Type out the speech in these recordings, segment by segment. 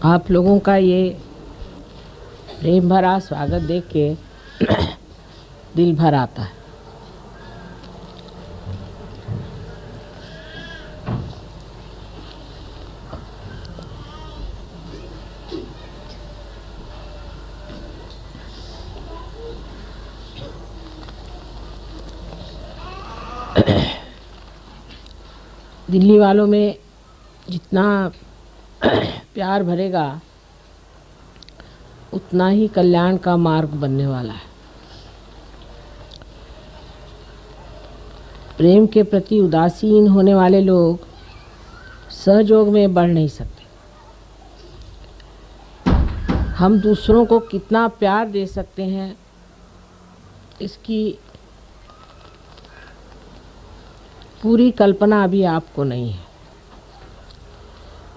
आप लोगों का ये प्रेम भरा स्वागत देख के दिल भर आता है। दिल्ली वालों में जितना प्यार भरेगा उतना ही कल्याण का मार्ग बनने वाला है। प्रेम के प्रति उदासीन होने वाले लोग सहयोग में बढ़ नहीं सकते। हम दूसरों को कितना प्यार दे सकते हैं इसकी पूरी कल्पना अभी आपको नहीं है,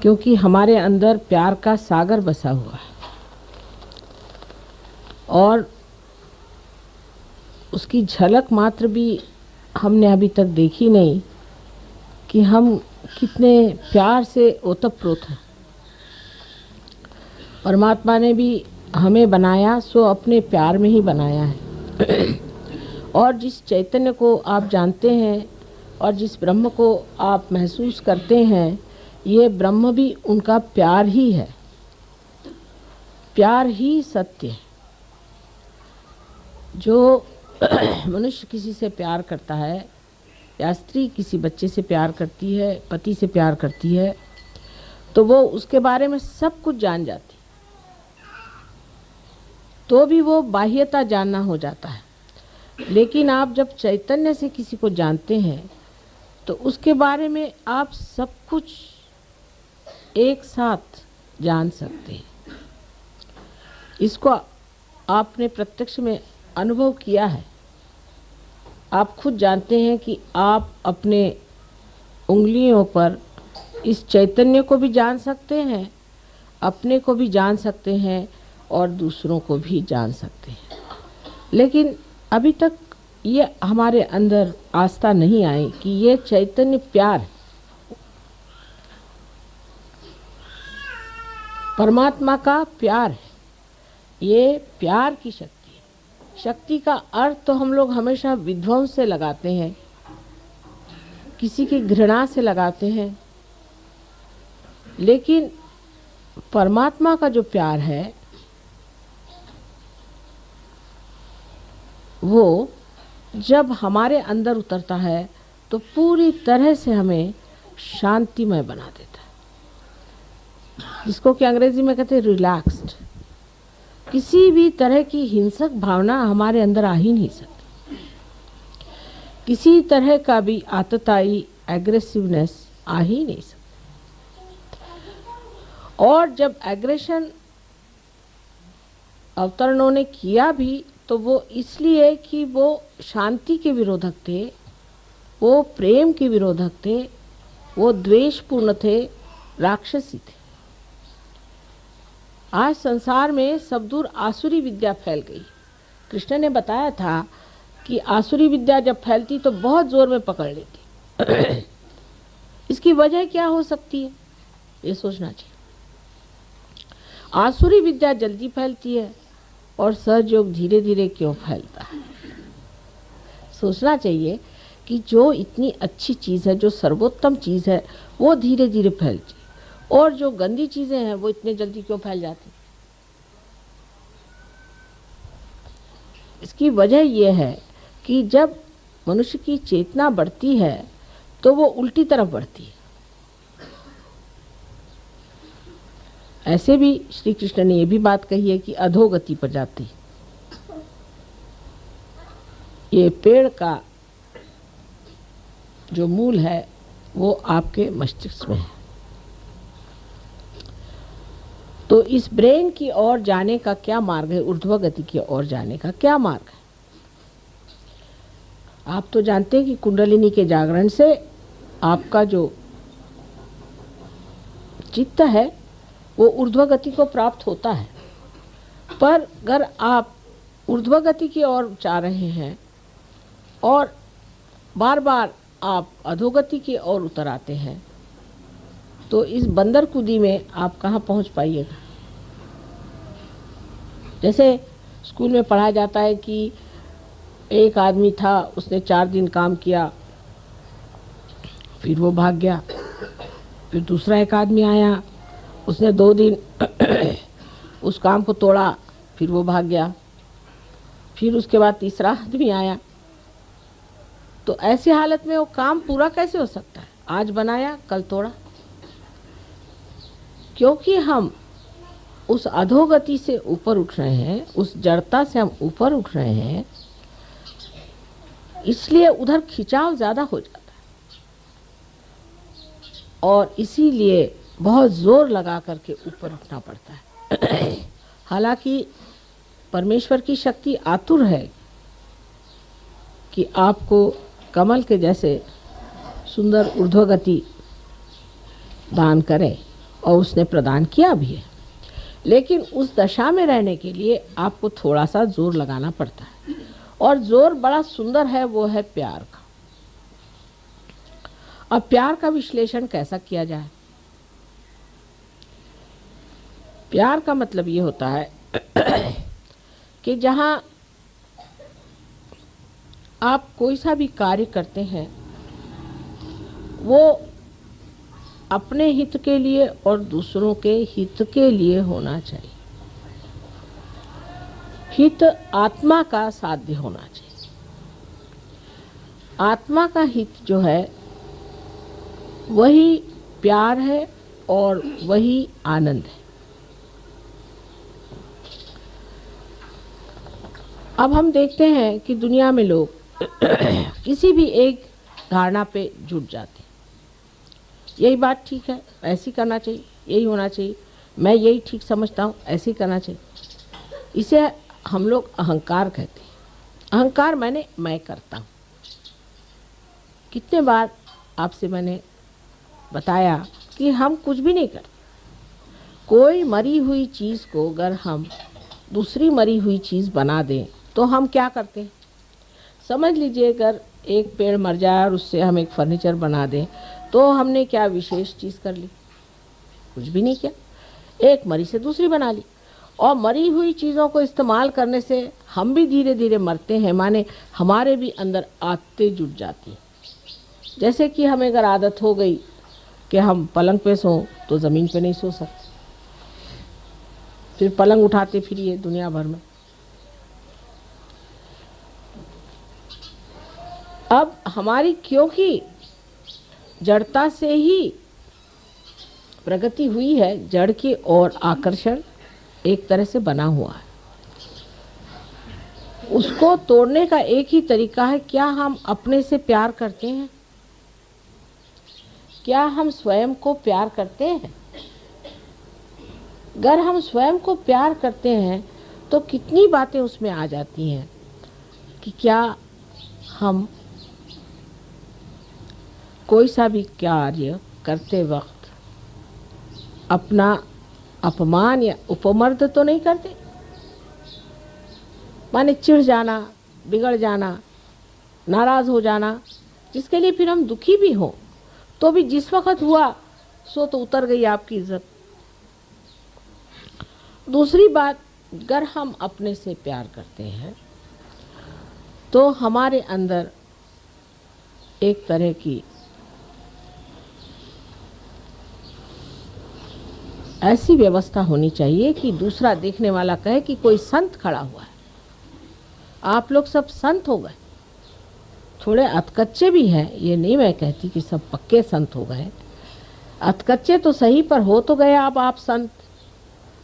क्योंकि हमारे अंदर प्यार का सागर बसा हुआ है और उसकी झलक मात्र भी हमने अभी तक देखी नहीं कि हम कितने प्यार से ओतप्रोत हैं। परमात्मा ने भी हमें बनाया सो अपने प्यार में ही बनाया है और जिस चैतन्य को आप जानते हैं और जिस ब्रह्म को आप महसूस करते हैं, ये ब्रह्म भी उनका प्यार ही है। प्यार ही सत्य है। जो मनुष्य किसी से प्यार करता है या स्त्री किसी बच्चे से प्यार करती है, पति से प्यार करती है, तो वो उसके बारे में सब कुछ जान जाती, तो भी वो बाह्यता जानना हो जाता है। लेकिन आप जब चैतन्य से किसी को जानते हैं तो उसके बारे में आप सब कुछ एक साथ जान सकते हैं। इसको आपने प्रत्यक्ष में अनुभव किया है। आप खुद जानते हैं कि आप अपने उंगलियों पर इस चैतन्य को भी जान सकते हैं, अपने को भी जान सकते हैं और दूसरों को भी जान सकते हैं। लेकिन अभी तक ये हमारे अंदर आस्था नहीं आई कि ये चैतन्य प्यार परमात्मा का प्यार है। ये प्यार की शक्ति है। शक्ति का अर्थ तो हम लोग हमेशा विध्वंस से लगाते हैं, किसी की घृणा से लगाते हैं, लेकिन परमात्मा का जो प्यार है वो जब हमारे अंदर उतरता है तो पूरी तरह से हमें शांतिमय बना देता है, जिसको कि अंग्रेजी में कहते हैं रिलैक्स्ड। किसी भी तरह की हिंसक भावना हमारे अंदर आ ही नहीं सकती। किसी तरह का भी आतताई एग्रेसिवनेस आ ही नहीं सकती। और जब एग्रेशन अवतरणों ने किया भी तो वो इसलिए कि वो शांति के विरोधक थे, वो प्रेम के विरोधक थे, वो द्वेषपूर्ण थे, राक्षसी थे। आज संसार में सब दूर आसुरी विद्या फैल गई। कृष्ण ने बताया था कि आसुरी विद्या जब फैलती तो बहुत जोर में पकड़ लेती। इसकी वजह क्या हो सकती है, ये सोचना चाहिए। आसुरी विद्या जल्दी फैलती है और सहयोग धीरे धीरे क्यों फैलता है। सोचना चाहिए कि जो इतनी अच्छी चीज़ है, जो सर्वोत्तम चीज़ है, वो धीरे धीरे फैलती है और जो गंदी चीज़ें हैं वो इतने जल्दी क्यों फैल जाती। इसकी वजह यह है कि जब मनुष्य की चेतना बढ़ती है तो वो उल्टी तरफ बढ़ती है। ऐसे भी श्री कृष्ण ने यह भी बात कही है कि अधोगति पर जाती। ये पेड़ का जो मूल है वो आपके मस्तिष्क में है। तो इस ब्रेन की ओर जाने का क्या मार्ग है, ऊर्ध्व गति की ओर जाने का क्या मार्ग है। आप तो जानते हैं कि कुंडलिनी के जागरण से आपका जो चित्त है वो ऊर्ध्व गति को प्राप्त होता है। पर अगर आप ऊर्ध्व गति की ओर जा रहे हैं और बार बार आप अधोगति की ओर उतर आते हैं तो इस बंदर कूदी में आप कहाँ पहुँच पाइएगा। जैसे स्कूल में पढ़ाया जाता है कि एक आदमी था, उसने 4 दिन काम किया, फिर वो भाग गया। फिर दूसरा एक आदमी आया, उसने 2 दिन उस काम को तोड़ा, फिर वो भाग गया। फिर उसके बाद तीसरा आदमी आया। तो ऐसी हालत में वो काम पूरा कैसे हो सकता है? आज बनाया कल तोड़ा। क्योंकि हम उस अधोगति से ऊपर उठ रहे हैं, उस जड़ता से हम ऊपर उठ रहे हैं, इसलिए उधर खिंचाव ज़्यादा हो जाता है और इसीलिए बहुत ज़ोर लगा करके ऊपर उठना पड़ता है। हालांकि परमेश्वर की शक्ति आतुर है कि आपको कमल के जैसे सुंदर ऊर्ध्वगति दान करे, और उसने प्रदान किया भी है। लेकिन उस दशा में रहने के लिए आपको थोड़ा सा जोर लगाना पड़ता है, और जोर बड़ा सुंदर है, वो है प्यार का। अब प्यार का विश्लेषण कैसा किया जाए? प्यार का मतलब ये होता है कि जहाँ आप कोई सा भी कार्य करते हैं वो अपने हित के लिए और दूसरों के हित के लिए होना चाहिए। हित आत्मा का साध्य होना चाहिए। आत्मा का हित जो है वही प्यार है और वही आनंद है। अब हम देखते हैं कि दुनिया में लोग किसी भी एक धारणा पे जुट जाते हैं। यही बात ठीक है, ऐसी करना चाहिए, यही होना चाहिए, मैं यही ठीक समझता हूँ, ऐसे ही करना चाहिए। इसे हम लोग अहंकार कहते हैं। अहंकार माने मैं करता हूँ। कितने बार आपसे मैंने बताया कि हम कुछ भी नहीं करते। कोई मरी हुई चीज़ को अगर हम दूसरी मरी हुई चीज़ बना दें तो हम क्या करते हैं? समझ लीजिए अगर एक पेड़ मर जाए और उससे हम एक फर्नीचर बना दें तो हमने क्या विशेष चीज़ कर ली? कुछ भी नहीं किया। एक मरी से दूसरी बना ली। और मरी हुई चीज़ों को इस्तेमाल करने से हम भी धीरे धीरे मरते हैं, माने हमारे भी अंदर आदतें जुट जाती हैं। जैसे कि हमें अगर आदत हो गई कि हम पलंग पे सों तो ज़मीन पे नहीं सो सकते, फिर पलंग उठाते फिरिए दुनिया भर में। अब हमारी क्योंकि जड़ता से ही प्रगति हुई है, जड़ की ओर आकर्षण एक तरह से बना हुआ है। उसको तोड़ने का एक ही तरीका है, क्या हम अपने से प्यार करते हैं? क्या हम स्वयं को प्यार करते हैं? अगर हम स्वयं को प्यार करते हैं तो कितनी बातें उसमें आ जाती हैं कि क्या हम कोई सा भी कार्य करते वक्त अपना अपमान या उपमर्द तो नहीं करते। माने चिढ़ जाना, बिगड़ जाना, नाराज़ हो जाना, जिसके लिए फिर हम दुखी भी हों तो भी जिस वक्त हुआ सो तो उतर गई आपकी इज्जत। दूसरी बात, अगर हम अपने से प्यार करते हैं तो हमारे अंदर एक तरह की ऐसी व्यवस्था होनी चाहिए कि दूसरा देखने वाला कहे कि कोई संत खड़ा हुआ है। आप लोग सब संत हो गए। थोड़े अधकच्चे भी हैं, ये नहीं मैं कहती कि सब पक्के संत हो गए। अधकच्चे तो सही, पर हो तो गए अब आप संत।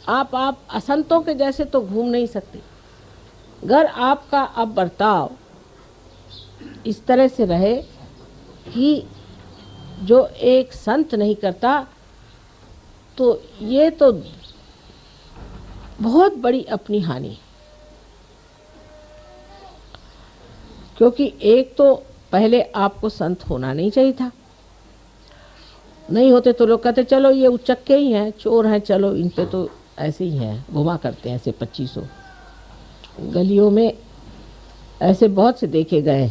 आप असंतों के जैसे तो घूम नहीं सकते। अगर आपका अब बर्ताव इस तरह से रहे कि जो एक संत नहीं करता, तो ये तो बहुत बड़ी अपनी हानि है। क्योंकि एक तो पहले आपको संत होना नहीं चाहिए था। नहीं होते तो लोग कहते चलो ये उचक्के ही हैं, चोर हैं, चलो इन पे तो ऐसे ही हैं, घुमा करते हैं ऐसे 2500। गलियों में ऐसे बहुत से देखे गए।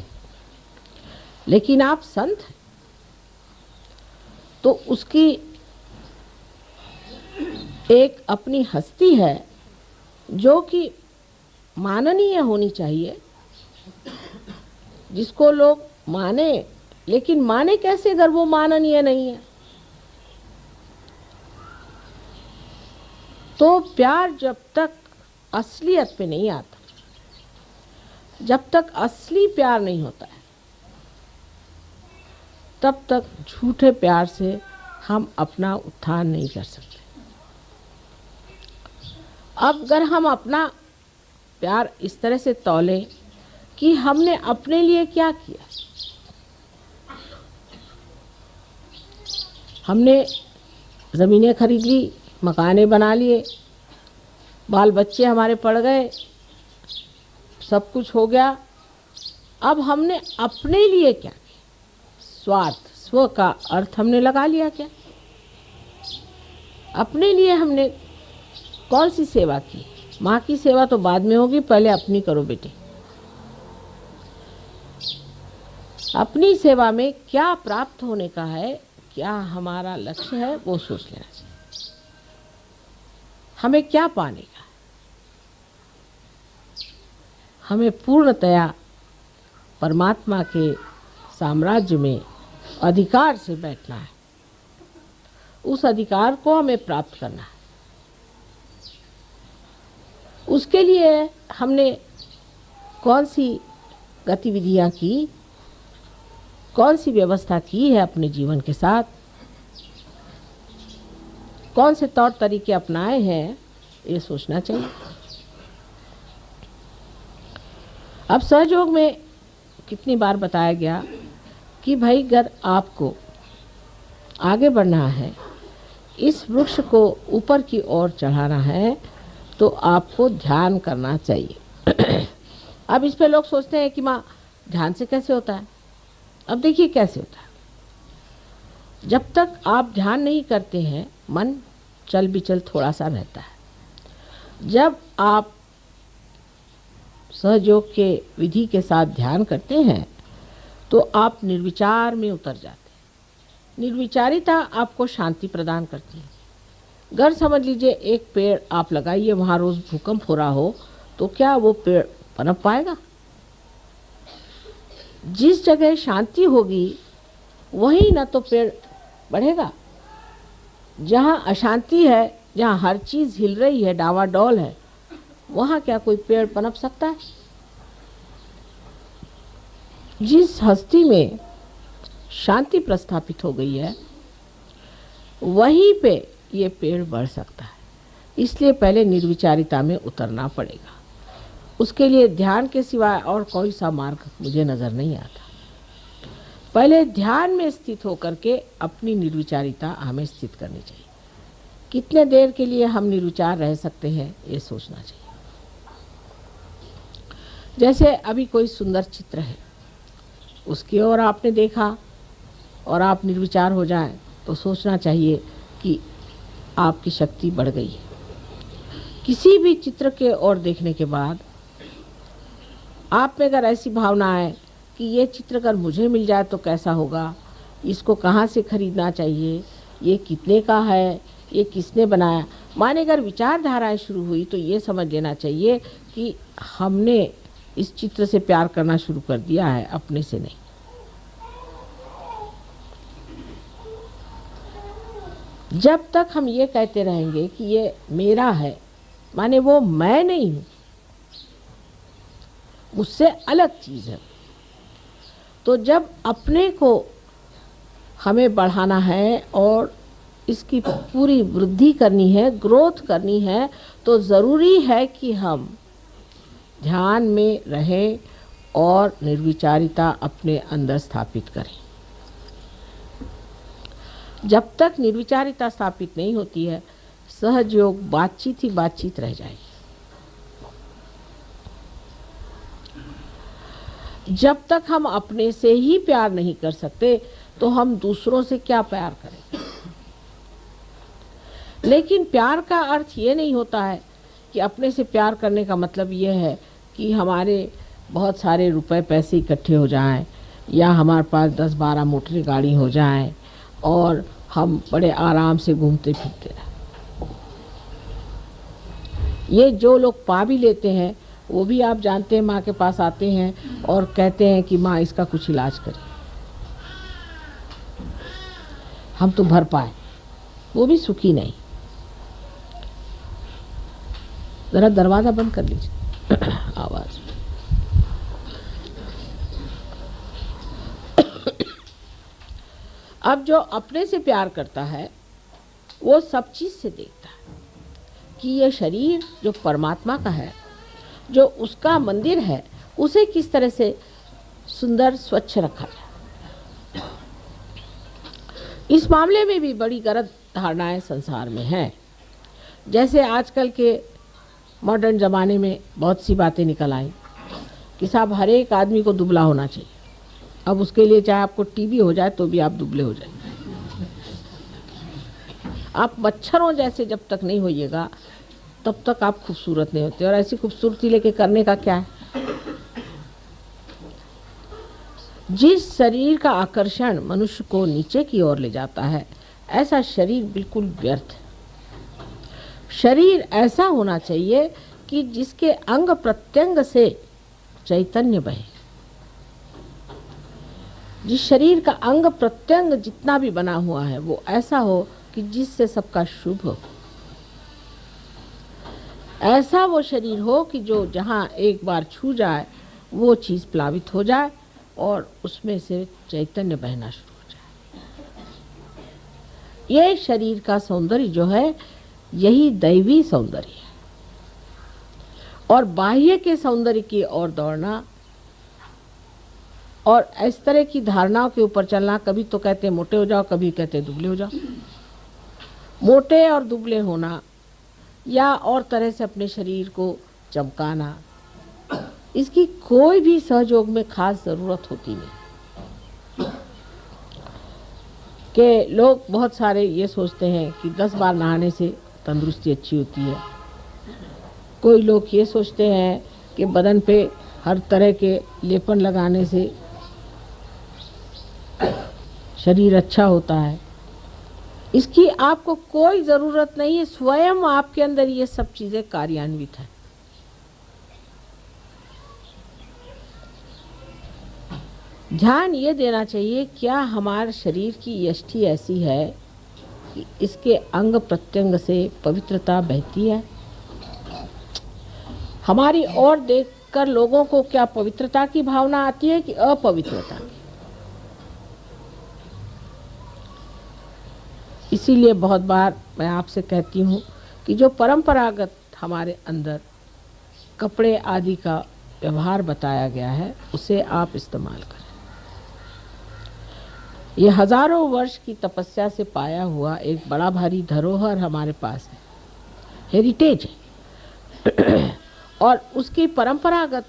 लेकिन आप संत हैं तो उसकी एक अपनी हस्ती है जो कि माननीय होनी चाहिए, जिसको लोग माने। लेकिन माने कैसे अगर वो माननीय नहीं है? तो प्यार जब तक असलियत पे नहीं आता, जब तक असली प्यार नहीं होता है, तब तक झूठे प्यार से हम अपना उत्थान नहीं कर सकते। अब अगर हम अपना प्यार इस तरह से तौलें कि हमने अपने लिए क्या किया, हमने ज़मीनें खरीद ली, मकाने बना लिए, बाल बच्चे हमारे पड़ गए, सब कुछ हो गया। अब हमने अपने लिए क्या किया? स्वार्थ, स्व का अर्थ हमने लगा लिया क्या? अपने लिए हमने कौन सी सेवा की? माँ की सेवा तो बाद में होगी, पहले अपनी करो बेटे। अपनी सेवा में क्या प्राप्त होने का है, क्या हमारा लक्ष्य है, वो सोच लेना चाहिए। हमें क्या पाने का है? हमें पूर्णतया परमात्मा के साम्राज्य में अधिकार से बैठना है। उस अधिकार को हमें प्राप्त करना है। उसके लिए हमने कौन सी गतिविधियां की, कौन सी व्यवस्था की है अपने जीवन के साथ, कौन से तौर तरीके अपनाए हैं, ये सोचना चाहिए। अब सहयोग में कितनी बार बताया गया कि भाई अगर आपको आगे बढ़ना है, इस वृक्ष को ऊपर की ओर चढ़ाना है, तो आपको ध्यान करना चाहिए। अब इस पे लोग सोचते हैं कि माँ ध्यान से कैसे होता है? अब देखिए कैसे होता है। जब तक आप ध्यान नहीं करते हैं, मन चल बिचल थोड़ा सा रहता है। जब आप सहयोग के विधि के साथ ध्यान करते हैं तो आप निर्विचार में उतर जाते हैं। निर्विचारिता आपको शांति प्रदान करती है। अगर समझ लीजिए एक पेड़ आप लगाइए, वहाँ रोज भूकंप हो रहा हो, तो क्या वो पेड़ पनप पाएगा? जिस जगह शांति होगी वहीं न तो पेड़ बढ़ेगा। जहाँ अशांति है, जहाँ हर चीज हिल रही है, डावाडोल है, वहाँ क्या कोई पेड़ पनप सकता है? जिस हस्ती में शांति प्रस्थापित हो गई है, वहीं पे ये पेड़ बढ़ सकता है। इसलिए पहले निर्विचारिता में उतरना पड़ेगा। उसके लिए ध्यान के सिवाय और कोई सा मार्ग मुझे नज़र नहीं आता। पहले ध्यान में स्थित होकर के अपनी निर्विचारिता हमें स्थित करनी चाहिए। कितने देर के लिए हम निर्विचार रह सकते हैं, ये सोचना चाहिए। जैसे अभी कोई सुंदर चित्र है, उसकी ओर आपने देखा और आप निर्विचार हो जाएं, तो सोचना चाहिए कि आपकी शक्ति बढ़ गई है। किसी भी चित्र के ओर देखने के बाद आप में अगर ऐसी भावना है कि ये चित्र अगर मुझे मिल जाए तो कैसा होगा, इसको कहाँ से खरीदना चाहिए, ये कितने का है, ये किसने बनाया, माने अगर विचारधाराएं शुरू हुई, तो ये समझ लेना चाहिए कि हमने इस चित्र से प्यार करना शुरू कर दिया है, अपने से नहीं। जब तक हम ये कहते रहेंगे कि ये मेरा है, माने वो मैं नहीं हूँ, उससे अलग चीज है। तो जब अपने को हमें बढ़ाना है और इसकी पूरी वृद्धि करनी है, ग्रोथ करनी है, तो ज़रूरी है कि हम ध्यान में रहें और निर्विचारिता अपने अंदर स्थापित करें। जब तक निर्विचारिता स्थापित नहीं होती है, सहयोग बातचीत ही बातचीत रह जाएगी। जब तक हम अपने से ही प्यार नहीं कर सकते, तो हम दूसरों से क्या प्यार करें? लेकिन प्यार का अर्थ ये नहीं होता है कि अपने से प्यार करने का मतलब ये है कि हमारे बहुत सारे रुपए पैसे इकट्ठे हो जाएं, या हमारे पास 10-12 मोटर गाड़ी हो जाएं और हम बड़े आराम से घूमते फिरते रहें। ये जो लोग पा भी लेते हैं वो भी आप जानते हैं माँ के पास आते हैं और कहते हैं कि माँ इसका कुछ इलाज करें, हम तो भर पाए, वो भी सुखी नहीं। जरा दरवाजा बंद कर लीजिए आवाज। अब जो अपने से प्यार करता है वो सब चीज से देखता है कि ये शरीर जो परमात्मा का है, जो उसका मंदिर है, उसे किस तरह से सुंदर स्वच्छ रखा जाए। इस मामले में भी बड़ी गलत धारणाएं संसार में हैं। जैसे आजकल के मॉडर्न ज़माने में बहुत सी बातें निकल आई कि साहब हर एक आदमी को दुबला होना चाहिए। अब उसके लिए चाहे आपको टीबी हो जाए तो भी आप दुबले हो जाएंगे। आप मच्छरों जैसे जब तक नहीं होइएगा तब तक आप खूबसूरत नहीं होते। और ऐसी खूबसूरती लेके करने का क्या है? जिस शरीर का आकर्षण मनुष्य को नीचे की ओर ले जाता है, ऐसा शरीर बिल्कुल व्यर्थ है। शरीर ऐसा होना चाहिए कि जिसके अंग प्रत्यंग से चैतन्य बहे। जिस शरीर का अंग प्रत्यंग जितना भी बना हुआ है वो ऐसा हो कि जिससे सबका शुभ हो। ऐसा वो शरीर हो कि जो जहाँ एक बार छू जाए वो चीज़ प्लावित हो जाए और उसमें से चैतन्य बहना शुरू हो जाए। ये शरीर का सौंदर्य जो है यही दैवी सौंदर्य है। और बाह्य के सौंदर्य की ओर दौड़ना और इस तरह की धारणाओं के ऊपर चलना, कभी तो कहते हैं मोटे हो जाओ, कभी कहते हैं दुबले हो जाओ। मोटे और दुबले होना या और तरह से अपने शरीर को चमकाना, इसकी कोई भी सहयोग में खास ज़रूरत होती नहीं। कि लोग बहुत सारे ये सोचते हैं कि 10 बार नहाने से तंदुरुस्ती अच्छी होती है। कोई लोग ये सोचते हैं कि बदन पे हर तरह के लेपन लगाने से शरीर अच्छा होता है। इसकी आपको कोई ज़रूरत नहीं है, स्वयं आपके अंदर ये सब चीज़ें कार्यान्वित हैं। ध्यान ये देना चाहिए, क्या हमारे शरीर की यष्टि ऐसी है कि इसके अंग प्रत्यंग से पवित्रता बहती है? हमारी ओर देखकर लोगों को क्या पवित्रता की भावना आती है कि अपवित्रता की? इसीलिए बहुत बार मैं आपसे कहती हूँ कि जो परंपरागत हमारे अंदर कपड़े आदि का व्यवहार बताया गया है उसे आप इस्तेमाल करें। ये हजारों वर्ष की तपस्या से पाया हुआ एक बड़ा भारी धरोहर हमारे पास है, हेरिटेज है। और उसकी परंपरागत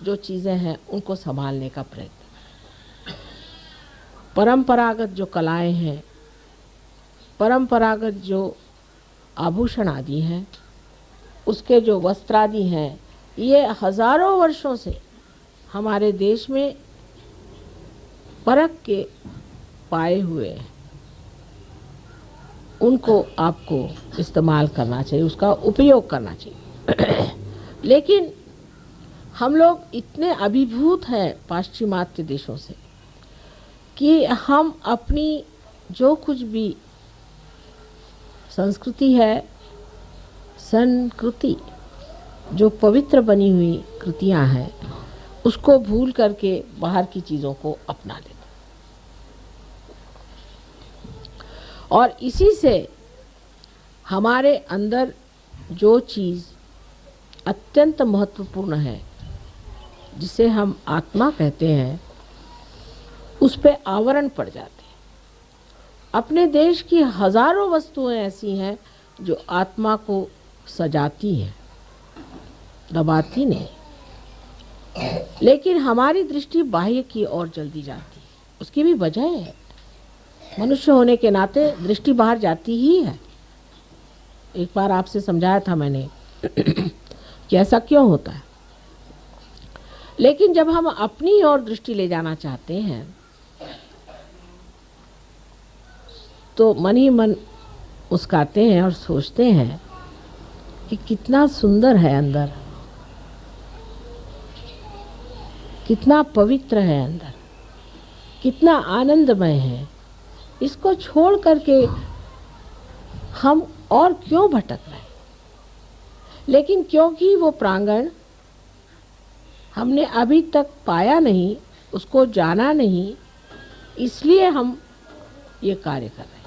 जो चीज़ें हैं उनको संभालने का प्रयत्न। परंपरागत जो कलाएं हैं, परंपरागत जो आभूषण आदि हैं, उसके जो वस्त्र आदि हैं, ये हजारों वर्षों से हमारे देश में परख के पाए हुए हैं। उनको आपको इस्तेमाल करना चाहिए, उसका उपयोग करना चाहिए। लेकिन हम लोग इतने अभिभूत हैं पाश्चिमात्य देशों से कि हम अपनी जो कुछ भी संस्कृति है, संस्कृति जो पवित्र बनी हुई कृतियां हैं, उसको भूल करके बाहर की चीज़ों को अपना लेते। और इसी से हमारे अंदर जो चीज़ अत्यंत महत्वपूर्ण है, जिसे हम आत्मा कहते हैं, उस पे आवरण पड़ जाते हैं। अपने देश की हजारों वस्तुएं ऐसी हैं जो आत्मा को सजाती हैं, दबाती नहीं। लेकिन हमारी दृष्टि बाह्य की ओर जल्दी जाती है। उसकी भी वजह है, मनुष्य होने के नाते दृष्टि बाहर जाती ही है। एक बार आपसे समझाया था मैंने कि ऐसा क्यों होता है। लेकिन जब हम अपनी ओर दृष्टि ले जाना चाहते हैं तो मन ही मन मुस्काते हैं और सोचते हैं कि कितना सुंदर है अंदर, कितना पवित्र है अंदर, कितना आनंदमय है। इसको छोड़ करके हम और क्यों भटक रहे हैं? लेकिन क्योंकि वो प्रांगण हमने अभी तक पाया नहीं, उसको जाना नहीं, इसलिए हम ये कार्य कर रहे हैं।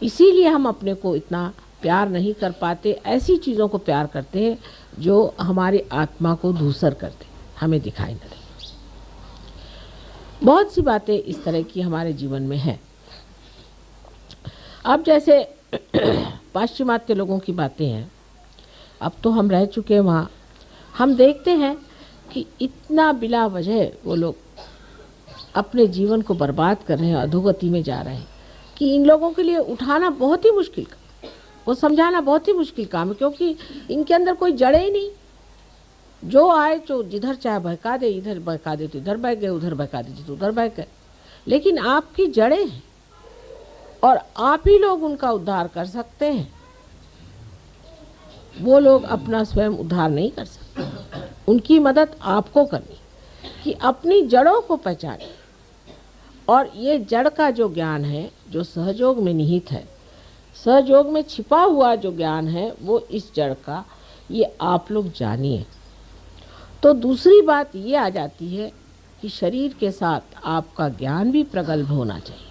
इसीलिए हम अपने को इतना प्यार नहीं कर पाते, ऐसी चीज़ों को प्यार करते हैं जो हमारी आत्मा को धूसर करते, हमें दिखाई न दे। बहुत सी बातें इस तरह की हमारे जीवन में हैं। अब जैसे पाश्चिमात्य लोगों की बातें हैं, अब तो हम रह चुके हैं वहाँ, हम देखते हैं कि इतना बिला वजह वो लोग अपने जीवन को बर्बाद कर रहे हैं, अधोगति में जा रहे हैं, कि इन लोगों के लिए उठाना बहुत ही मुश्किल काम, वो समझाना बहुत ही मुश्किल काम है, क्योंकि इनके अंदर कोई जड़े ही नहीं। जो आए तो जिधर चाहे बहका दे, इधर बहका दे तो इधर बह गए, उधर बहका दे तो उधर बह गए। लेकिन आपकी जड़ें हैं और आप ही लोग उनका उद्धार कर सकते हैं। वो लोग अपना स्वयं उद्धार नहीं कर सकते, उनकी मदद आपको करनी कि अपनी जड़ों को पहचाने। और ये जड़ का जो ज्ञान है, जो सहयोग में निहित है, सहयोग में छिपा हुआ जो ज्ञान है, वो इस जड़ का, ये आप लोग जानिए। तो दूसरी बात ये आ जाती है कि शरीर के साथ आपका ज्ञान भी प्रगल्भ होना चाहिए,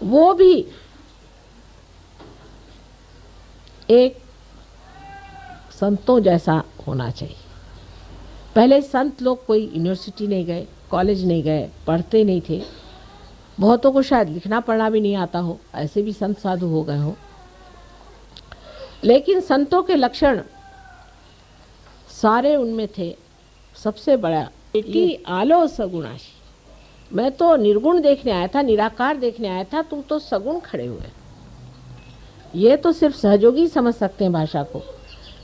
वो भी एक संतों जैसा होना चाहिए। पहले संत लोग कोई यूनिवर्सिटी नहीं गए, कॉलेज नहीं गए, पढ़ते नहीं थे, बहुतों को शायद लिखना पढ़ना भी नहीं आता हो, ऐसे भी संत साधु हो गए हो। लेकिन संतों के लक्षण सारे उनमें थे। सबसे बड़ा बेटी आलो सगुणाशी, मैं तो निर्गुण देखने आया था, निराकार देखने आया था, तुम तो सगुण खड़े हुए। ये तो सिर्फ सहयोगी समझ सकते हैं भाषा को,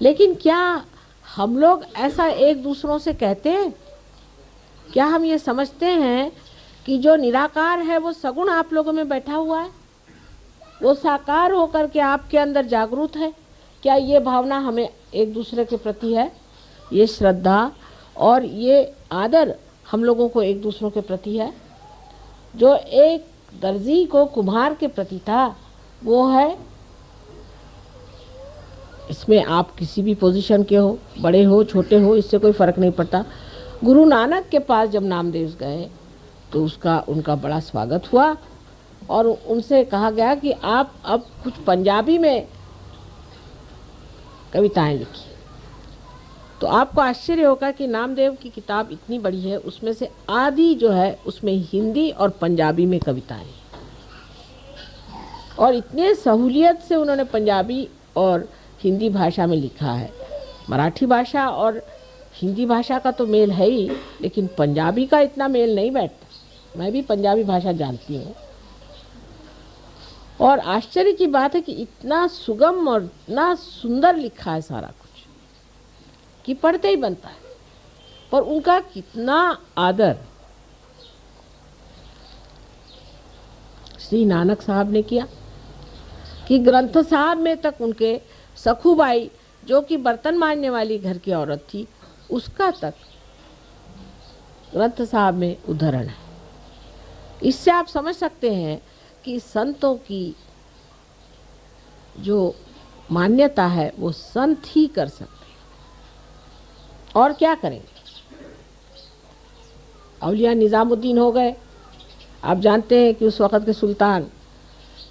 लेकिन क्या हम लोग ऐसा एक दूसरों से कहते हैं? क्या हम ये समझते हैं कि जो निराकार है वो सगुण आप लोगों में बैठा हुआ है, वो साकार होकर के आपके अंदर जागरूक है? क्या ये भावना हमें एक दूसरे के प्रति है? ये श्रद्धा और ये आदर हम लोगों को एक दूसरों के प्रति है? जो एक दर्जी को कुम्हार के प्रति था, वो है। इसमें आप किसी भी पोजीशन के हो, बड़े हो छोटे हो, इससे कोई फ़र्क नहीं पड़ता। गुरु नानक के पास जब नामदेव गए तो उनका बड़ा स्वागत हुआ और उनसे कहा गया कि आप अब कुछ पंजाबी में कविताएं लिखिए। तो आपको आश्चर्य होगा कि नामदेव की किताब इतनी बड़ी है, उसमें से आधी जो है उसमें हिंदी और पंजाबी में कविताएं, और इतने सहूलियत से उन्होंने पंजाबी और हिंदी भाषा में लिखा है। मराठी भाषा और हिंदी भाषा का तो मेल है ही, लेकिन पंजाबी का इतना मेल नहीं बैठता। मैं भी पंजाबी भाषा जानती हूँ, और आश्चर्य की बात है कि इतना सुगम और इतना सुंदर लिखा है सारा कुछ कि पढ़ते ही बनता है। पर उनका कितना आदर श्री नानक साहब ने किया कि ग्रंथ साहब में तक उनके सखूबाई, जो कि बर्तन मांजने वाली घर की औरत थी, उसका तक ग्रंथ साहब में उदाहरण है। इससे आप समझ सकते हैं कि संतों की जो मान्यता है वो संत ही कर सकते हैं, और क्या करेंगे। औलिया निज़ामुद्दीन हो गए। आप जानते हैं कि उस वक़्त के सुल्तान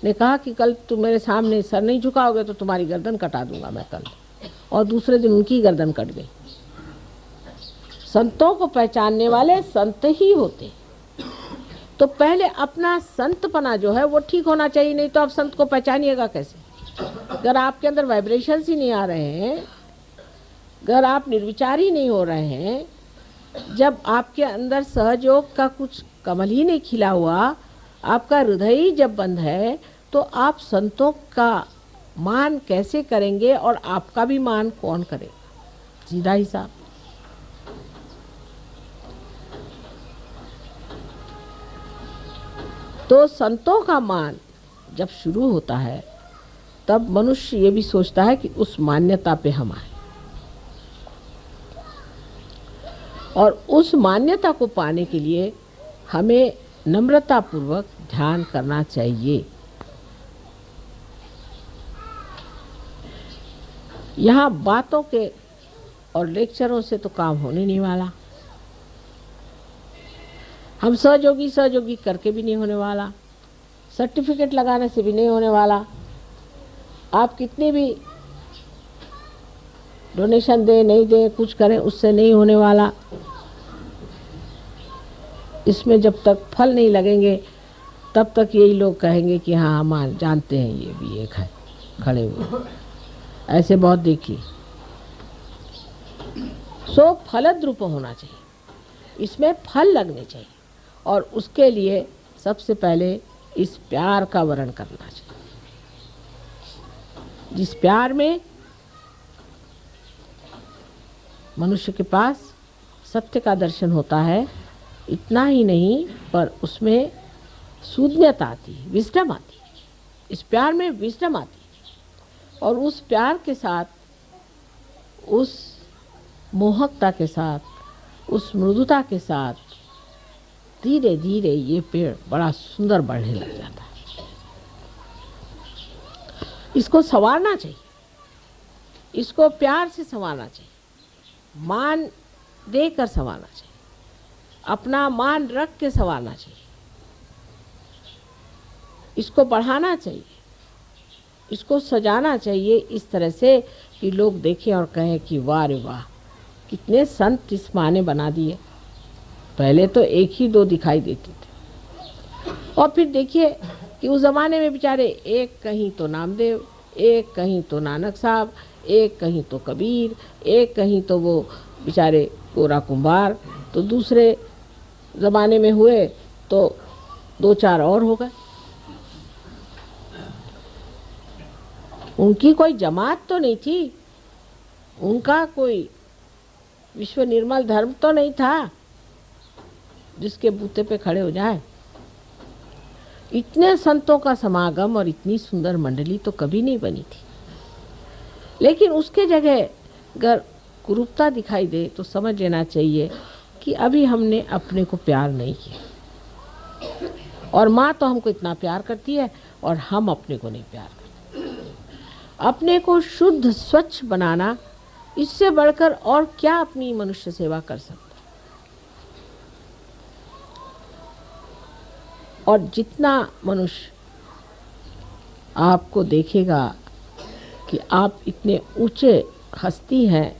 ने कहा कि कल तुम मेरे सामने सर नहीं झुकाओगे तो तुम्हारी गर्दन कटा दूंगा मैं कल, और दूसरे दिन उनकी गर्दन कट गई। संतों को पहचानने वाले संत ही होते। तो पहले अपना संतपना जो है वो ठीक होना चाहिए, नहीं तो आप संत को पहचानिएगा कैसे? अगर आपके अंदर वाइब्रेशंस ही नहीं आ रहे हैं, अगर आप निर्विचारी नहीं हो रहे हैं, जब आपके अंदर सहयोग का कुछ कमल ही नहीं खिला हुआ, आपका हृदय ही जब बंद है, तो आप संतों का मान कैसे करेंगे और आपका भी मान कौन करेगा? सीधा हिसाब। तो संतों का मान जब शुरू होता है तब मनुष्य ये भी सोचता है कि उस मान्यता पे हम आए, और उस मान्यता को पाने के लिए हमें नम्रतापूर्वक ध्यान करना चाहिए। यहाँ बातों के और लेक्चरों से तो काम होने नहीं वाला, हम सहयोगी सहयोगी करके भी नहीं होने वाला, सर्टिफिकेट लगाने से भी नहीं होने वाला, आप कितनी भी डोनेशन दें नहीं दें कुछ करें उससे नहीं होने वाला। इसमें जब तक फल नहीं लगेंगे तब तक यही लोग कहेंगे कि हाँ हम जानते हैं ये भी एक है खड़े हुए, ऐसे बहुत देखिए। सो फलद्रूप होना चाहिए, इसमें फल लगने चाहिए, और उसके लिए सबसे पहले इस प्यार का वर्णन करना चाहिए, जिस प्यार में मनुष्य के पास सत्य का दर्शन होता है। इतना ही नहीं पर उसमें सूझनीयता आती है, विजडम आती है, इस प्यार में विजडम आती है, और उस प्यार के साथ, उस मोहकता के साथ, उस मृदुता के साथ धीरे धीरे ये पेड़ बड़ा सुंदर बढ़ने लग जाता है। इसको संवारना चाहिए, इसको प्यार से संवारना चाहिए, मान देकर संवारना चाहिए, अपना मान रख के संवारना चाहिए, इसको बढ़ाना चाहिए, इसको सजाना चाहिए इस तरह से कि लोग देखें और कहें कि वाह रे वाह, कितने संत इस माँ ने बना दिए। पहले तो एक ही दो दिखाई देते थे, और फिर देखिए कि उस ज़माने में बेचारे एक कहीं तो नामदेव, एक कहीं तो नानक साहब, एक कहीं तो कबीर, एक कहीं तो वो बेचारे कोरा कुंभार, तो दूसरे ज़माने में हुए तो दो चार और हो गए। उनकी कोई जमात तो नहीं थी, उनका कोई विश्व निर्मल धर्म तो नहीं था जिसके बूते पे खड़े हो जाए। इतने संतों का समागम और इतनी सुंदर मंडली तो कभी नहीं बनी थी। लेकिन उसके जगह अगर कुरूपता दिखाई दे तो समझ लेना चाहिए कि अभी हमने अपने को प्यार नहीं किया, और माँ तो हमको इतना प्यार करती है और हम अपने को नहीं प्यार करते। अपने को शुद्ध स्वच्छ बनाना, इससे बढ़कर और क्या अपनी मनुष्य सेवा कर सकता। और जितना मनुष्य आपको देखेगा कि आप इतने ऊंचे हस्ती हैं,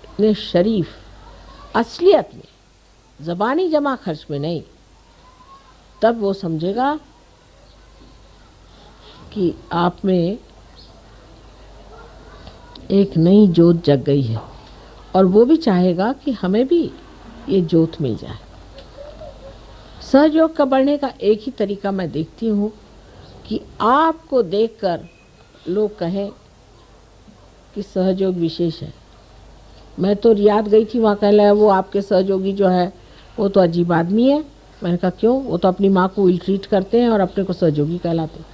इतने शरीफ, असलियत में, ज़बानी जमा खर्च में नहीं, तब वो समझेगा कि आप में एक नई जोत जग गई है, और वो भी चाहेगा कि हमें भी ये जोत मिल जाए। सहयोग का बढ़ने का एक ही तरीका मैं देखती हूँ कि आपको देखकर लोग कहें कि सहयोग विशेष है। मैं तो रियाद गई थी, वहाँ कह रहा है वो आपके सहयोगी जो है वो तो अजीब आदमी है। मैंने कहा क्यों? वो तो अपनी माँ को इल ट्रीट करते हैं और अपने को सहयोगी कहलाते हैं।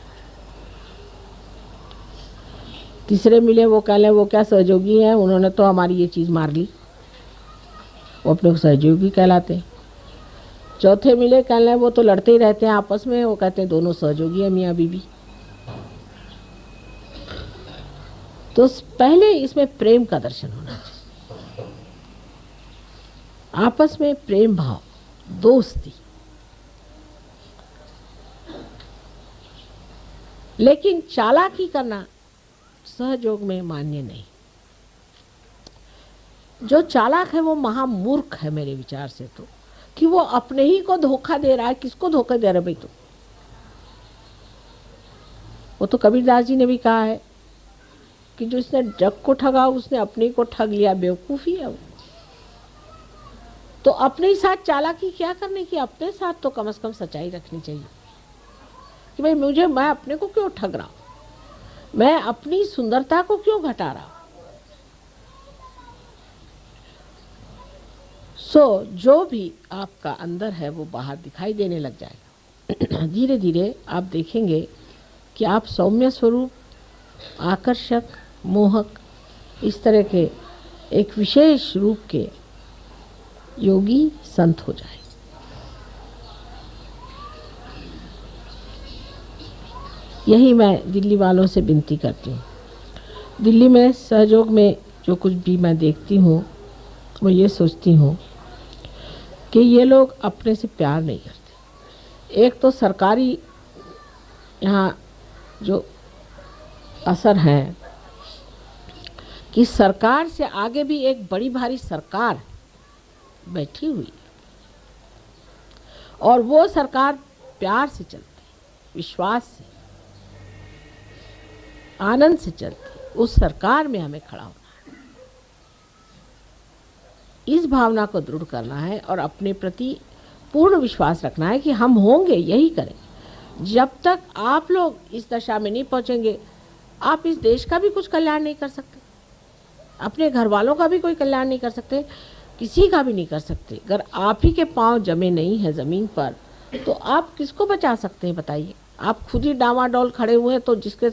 तीसरे मिले, वो कह रहे वो क्या सहयोगी हैं, उन्होंने तो हमारी ये चीज़ मार ली, वो अपने को सहयोगी कहलाते हैं। चौथे मिले, कह रहे वो तो लड़ते ही रहते हैं आपस में, वो कहते हैं दोनों सहयोगी हैं मियाँ बीवी। तो पहले इसमें प्रेम का दर्शन होना चाहिए, आपस में प्रेम भाव, दोस्ती। लेकिन चालाकी करना सहयोग में मान्य नहीं। जो चालाक है वो महामूर्ख है मेरे विचार से, तो कि वो अपने ही को धोखा दे रहा है। किसको धोखा दे रहा है भाई? तो वो तो कबीरदास जी ने भी कहा है कि जो इसने जग को ठगा उसने अपने को ठग लिया, बेवकूफ़ी है वो। तो अपने ही साथ चालाकी क्या करने की, अपने साथ तो कम से कम सच्चाई रखनी चाहिए कि भाई मैं अपने को क्यों ठग रहा हूँ, मैं अपनी सुंदरता को क्यों घटा रहा हूँ। जो भी आपका अंदर है वो बाहर दिखाई देने लग जाएगा। धीरे धीरे आप देखेंगे कि आप सौम्य स्वरूप, आकर्षक, मोहक, इस तरह के एक विशेष रूप के योगी संत हो जाए। यही मैं दिल्ली वालों से विनती करती हूँ। दिल्ली में सहयोग में जो कुछ भी मैं देखती हूँ वो ये सोचती हूँ कि ये लोग अपने से प्यार नहीं करते। एक तो सरकारी यहाँ जो असर है कि सरकार से आगे भी एक बड़ी भारी सरकार बैठी हुई और वो सरकार प्यार से चलती, विश्वास से, आनंद से चलती। उस सरकार में हमें खड़ा होना है, इस भावना को दृढ़ करना है और अपने प्रति पूर्ण विश्वास रखना है कि हम होंगे, यही करें। जब तक आप लोग इस दशा में नहीं पहुंचेंगे, आप इस देश का भी कुछ कल्याण नहीं कर सकते, अपने घर वालों का भी कोई कल्याण नहीं कर सकते, किसी का भी नहीं कर सकते। अगर आप ही के पांव जमे नहीं है ज़मीन पर तो आप किसको बचा सकते हैं बताइए। आप खुद ही डामाडोल खड़े हुए हैं तो जिसके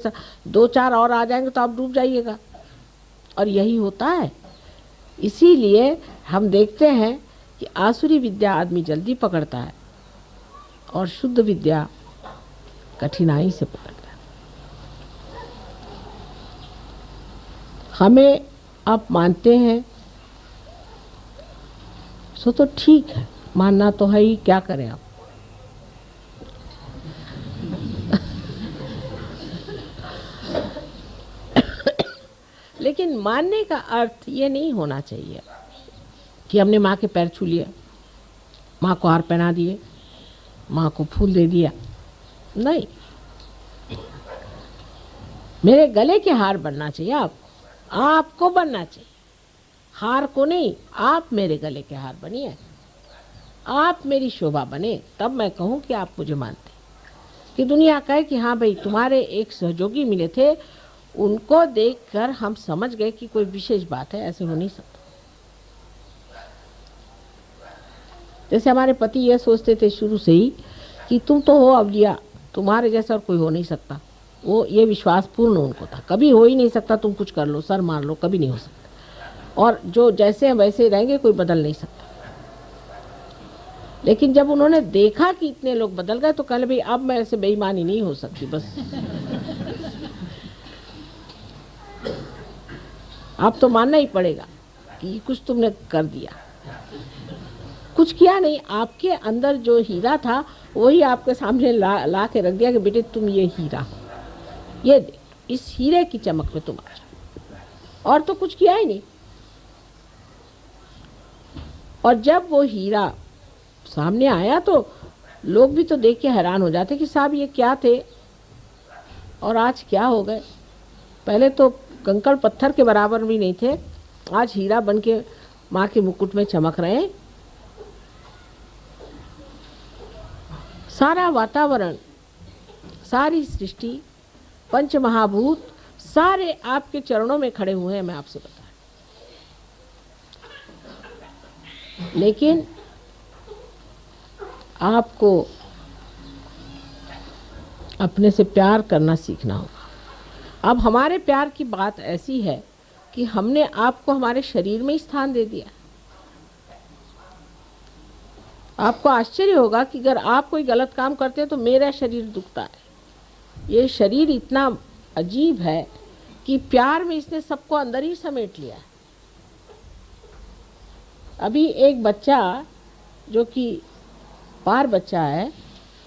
दो चार और आ जाएंगे तो आप डूब जाइएगा, और यही होता है। इसीलिए हम देखते हैं कि आसुरी विद्या आदमी जल्दी पकड़ता है और शुद्ध विद्या कठिनाई से पकड़ता है। हमें आप मानते हैं सो तो ठीक है, मानना तो है ही, क्या करें आप। लेकिन मानने का अर्थ ये नहीं होना चाहिए कि हमने माँ के पैर छू लिए, माँ को हार पहना दिए, माँ को फूल दे दिया। नहीं, मेरे गले के हार बनना चाहिए आपको बनना चाहिए, हार को नहीं। आप मेरे गले के हार बनिए, आप मेरी शोभा बने, तब मैं कहूँ कि आप मुझे मानते, कि दुनिया कहे कि हाँ भाई तुम्हारे एक सहयोगी मिले थे, उनको देखकर हम समझ गए कि कोई विशेष बात है। ऐसे हो नहीं सकता। जैसे हमारे पति ये सोचते थे शुरू से ही कि तुम तो हो अवलिया, तुम्हारे जैसा और कोई हो नहीं सकता। वो ये विश्वास पूर्ण उनको था, कभी हो ही नहीं सकता, तुम कुछ कर लो, सर मार लो, कभी नहीं हो सकता, और जो जैसे हैं वैसे रहेंगे, कोई बदल नहीं सकता। लेकिन जब उन्होंने देखा कि इतने लोग बदल गए तो कहले भाई अब मैं ऐसे बेईमानी नहीं हो सकती, बस अब तो मानना ही पड़ेगा कि कुछ तुमने कर दिया। कुछ किया नहीं, आपके अंदर जो हीरा था वही आपके सामने ला के रख दिया कि बेटे तुम ये हीरा हो, ये देख, इस हीरे की चमक में तुम आ जाओ, और तो कुछ किया ही नहीं। और जब वो हीरा सामने आया तो लोग भी तो देख के हैरान हो जाते कि साहब ये क्या थे और आज क्या हो गए। पहले तो कंकड़ पत्थर के बराबर भी नहीं थे, आज हीरा बन के माँ के मुकुट में चमक रहे हैं। सारा वातावरण, सारी सृष्टि, पंच महाभूत सारे आपके चरणों में खड़े हुए हैं, मैं आपसे बता। लेकिन आपको अपने से प्यार करना सीखना होगा। अब हमारे प्यार की बात ऐसी है कि हमने आपको हमारे शरीर में ही स्थान दे दिया। आपको आश्चर्य होगा कि अगर आप कोई गलत काम करते हैं तो मेरा शरीर दुखता है। ये शरीर इतना अजीब है कि प्यार में इसने सबको अंदर ही समेट लिया है। अभी एक बच्चा जो कि पार बच्चा है,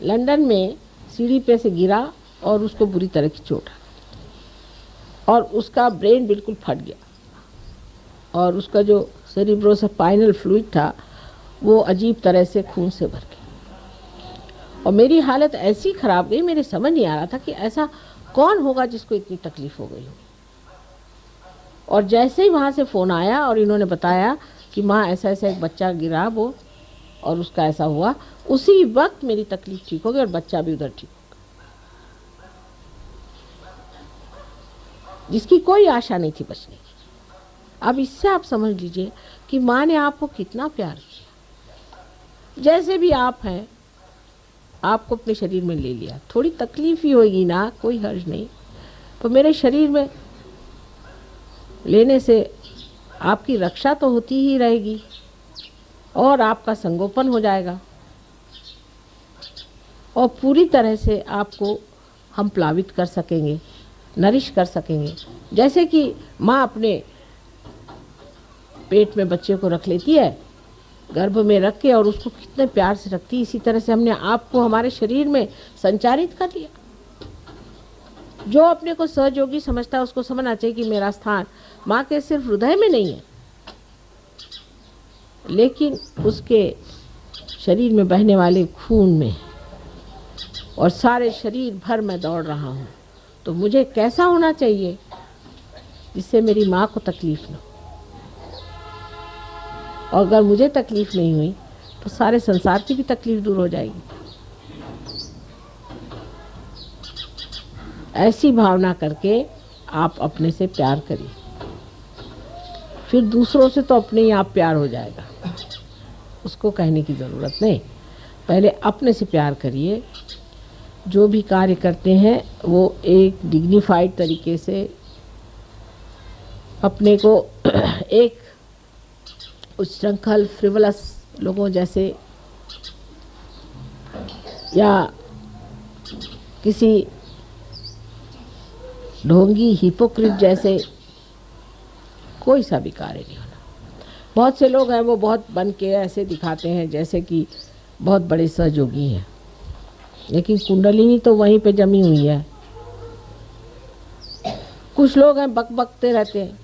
लंदन में सीढ़ी पे से गिरा और उसको बुरी तरह की चोट आई और उसका ब्रेन बिल्कुल फट गया और उसका जो सेरिब्रोस्पाइनल फ्लूइड था वो अजीब तरह से खून से भर गया। और मेरी हालत ऐसी ख़राब गई, मेरे समझ नहीं आ रहा था कि ऐसा कौन होगा जिसको इतनी तकलीफ़ हो गई हो। और जैसे ही वहाँ से फ़ोन आया और इन्होंने बताया कि माँ ऐसा ऐसा एक बच्चा गिरा वो और उसका ऐसा हुआ, उसी वक्त मेरी तकलीफ़ ठीक हो गई और बच्चा भी उधर ठीक हो गया, जिसकी कोई आशा नहीं थी बचने की। अब इससे आप समझ लीजिए कि माँ ने आपको कितना प्यार किया। जैसे भी आप हैं, आपको अपने शरीर में ले लिया, थोड़ी तकलीफ ही होगी ना, कोई हर्ज नहीं, तो मेरे शरीर में लेने से आपकी रक्षा तो होती ही रहेगी और आपका संगोपन हो जाएगा और पूरी तरह से आपको हम प्लावित कर सकेंगे, नरिश कर सकेंगे। जैसे कि माँ अपने पेट में बच्चे को रख लेती है, गर्भ में रख के, और उसको कितने प्यार से रखती है, इसी तरह से हमने आपको हमारे शरीर में संचारित कर दिया। जो अपने को सहयोगी समझता है उसको समझना चाहिए कि मेरा स्थान माँ के सिर्फ हृदय में नहीं है, लेकिन उसके शरीर में बहने वाले खून में, और सारे शरीर भर मैं दौड़ रहा हूँ। तो मुझे कैसा होना चाहिए जिससे मेरी माँ को तकलीफ न हो, और अगर मुझे तकलीफ नहीं हुई तो सारे संसार की भी तकलीफ दूर हो जाएगी। ऐसी भावना करके आप अपने से प्यार करिए, फिर दूसरों से तो अपने ही आप प्यार हो जाएगा, उसको कहने की ज़रूरत नहीं। पहले अपने से प्यार करिए। जो भी कार्य करते हैं वो एक डिग्निफाइड तरीके से अपने को एक उच्छृंखल फ्रिवलस लोगों जैसे या किसी ढोंगी हिपोक्रिट जैसे कोई सा भी कार्य नहीं होना। बहुत से लोग हैं वो बहुत बन के ऐसे दिखाते हैं जैसे कि बहुत बड़े सहयोगी हैं, लेकिन कुंडलिनी तो वहीं पे जमी हुई है। कुछ लोग हैं बकबकते रहते हैं।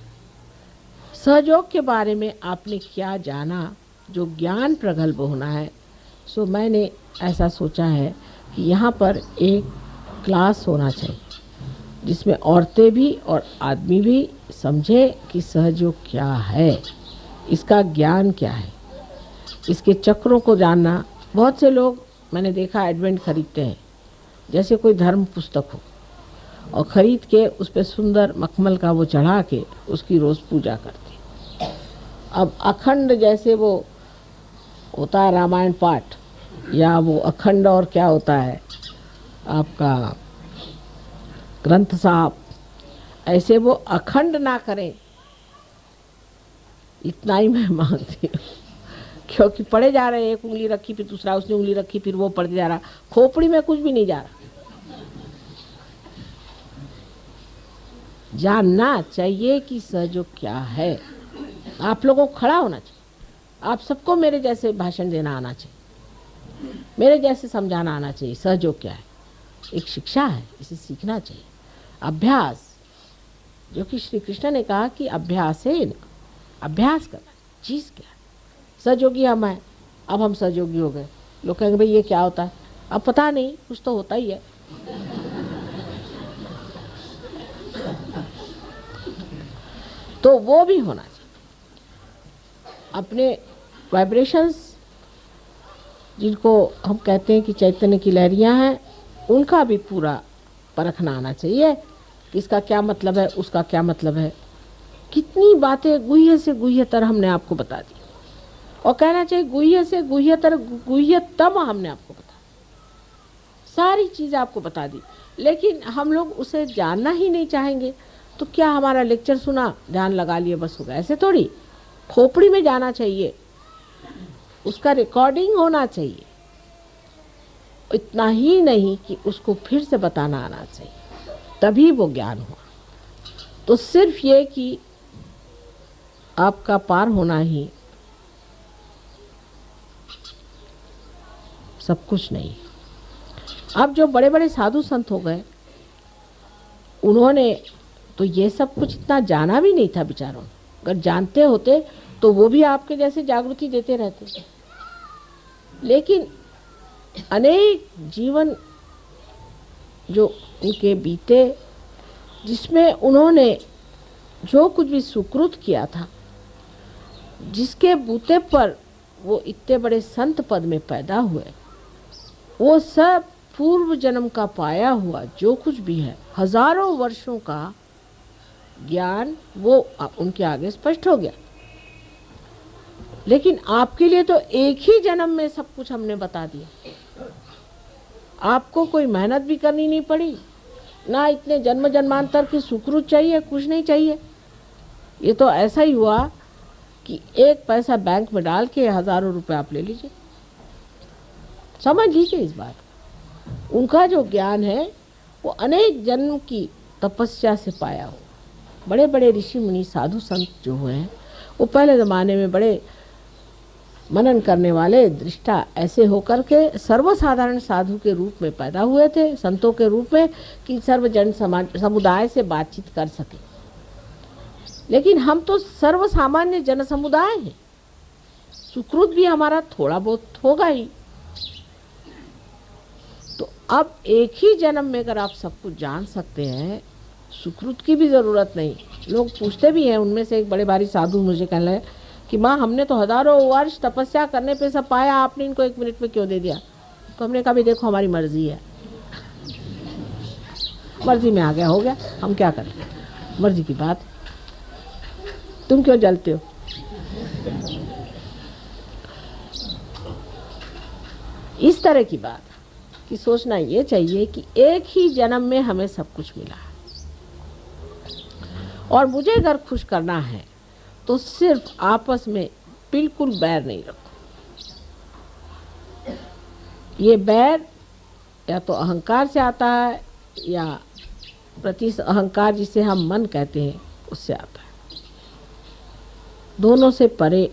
सहयोग के बारे में आपने क्या जाना, जो ज्ञान प्रगल्भ होना है। सो मैंने ऐसा सोचा है कि यहाँ पर एक क्लास होना चाहिए जिसमें औरतें भी और आदमी भी समझे कि सहयोग क्या है, इसका ज्ञान क्या है, इसके चक्रों को जानना। बहुत से लोग मैंने देखा एडवेंट खरीदते हैं जैसे कोई धर्म पुस्तक हो, और ख़रीद के उस पर सुंदर मखमल का वो चढ़ा के उसकी रोज़ पूजा करते। अब अखंड जैसे वो होता है रामायण पाठ, या वो अखंड और क्या होता है आपका ग्रंथ साहब, ऐसे वो अखंड ना करें, इतना ही मैं मांगती हूँ। क्योंकि पढ़े जा रहे हैं, एक उंगली रखी फिर दूसरा, उसने उंगली रखी फिर वो पढ़ते जा रहा, खोपड़ी में कुछ भी नहीं जा रहा। जानना चाहिए कि सहयोग क्या है। आप लोगों को खड़ा होना चाहिए। आप सबको मेरे जैसे भाषण देना आना चाहिए, मेरे जैसे समझाना आना चाहिए। सहयोग क्या है, एक शिक्षा है, इसे सीखना चाहिए। अभ्यास, जो कि श्री कृष्ण ने कहा कि अभ्यास है, अभ्यास करना। चीज़ क्या है, सहयोगी हम हैं, अब हम सहयोगी हो गए। लोग कहेंगे भाई ये क्या होता है, अब पता नहीं, कुछ तो होता ही है। तो वो भी होना चाहिए। अपने वाइब्रेशंस जिनको हम कहते हैं कि चैतन्य की लहरियां हैं, उनका भी पूरा परखना आना चाहिए कि इसका क्या मतलब है, उसका क्या मतलब है। कितनी बातें गुह्य से गुह्यतर हमने आपको बता दी, और कहना चाहिए गुह्य से गुह्यतर गुह्यतम हमने आपको बता, सारी चीज़ें आपको बता दी। लेकिन हम लोग उसे जानना ही नहीं चाहेंगे। तो क्या हमारा लेक्चर सुना, ध्यान लगा लिए, बस हो गया? ऐसे थोड़ी, खोपड़ी में जाना चाहिए, उसका रिकॉर्डिंग होना चाहिए। इतना ही नहीं कि उसको फिर से बताना आना चाहिए, तभी वो ज्ञान हुआ। तो सिर्फ ये कि आपका पार होना ही सब कुछ नहीं। अब जो बड़े बड़े साधु संत हो गए, उन्होंने तो ये सब कुछ इतना जाना भी नहीं था बेचारों। अगर जानते होते तो वो भी आपके जैसे जागृति देते रहते। लेकिन अनेक जीवन जो उनके बीते, जिसमें उन्होंने जो कुछ भी सुकृत किया था, जिसके बूते पर वो इतने बड़े संत पद में पैदा हुए, वो सब पूर्व जन्म का पाया हुआ जो कुछ भी है, हजारों वर्षों का ज्ञान, वो उनके आगे स्पष्ट हो गया। लेकिन आपके लिए तो एक ही जन्म में सब कुछ हमने बता दिया। आपको कोई मेहनत भी करनी नहीं पड़ी, ना इतने जन्म जन्मांतर की सुकृत चाहिए, कुछ नहीं चाहिए। ये तो ऐसा ही हुआ कि एक पैसा बैंक में डाल के हजारों रुपए आप ले लीजिए। समझ लीजिए इस बात। उनका जो ज्ञान है वो अनेक जन्म की तपस्या से पाया हो। बड़े बड़े ऋषि मुनि साधु संत जो हुए हैं वो पहले ज़माने में बड़े मनन करने वाले दृष्टा ऐसे होकर के सर्वसाधारण साधु के रूप में पैदा हुए थे, संतों के रूप में, कि सर्वजन समाज समुदाय से बातचीत कर सके। लेकिन हम तो सर्वसामान्य जन समुदाय हैं, सुकृत भी हमारा थोड़ा बहुत होगा ही। तो अब एक ही जन्म में अगर आप सब कुछ जान सकते हैं, सुकृत की भी ज़रूरत नहीं। लोग पूछते भी हैं, उनमें से एक बड़े भारी साधु मुझे कहने लगे कि माँ हमने तो हजारों वर्ष तपस्या करने पे सब पाया, आपने इनको 1 मिनट में क्यों दे दिया? तो हमने कहा भी देखो हमारी मर्जी है, मर्जी में आ गया हो गया, हम क्या करें, मर्जी की बात। तुम क्यों जलते हो? इस तरह की बात कि सोचना ये चाहिए कि एक ही जन्म में हमें सब कुछ मिला है, और मुझे अगर खुश करना है तो सिर्फ आपस में बिल्कुल बैर नहीं रखो। ये बैर या तो अहंकार से आता है या प्रति अहंकार जिसे हम मन कहते हैं उससे आता है। दोनों से परे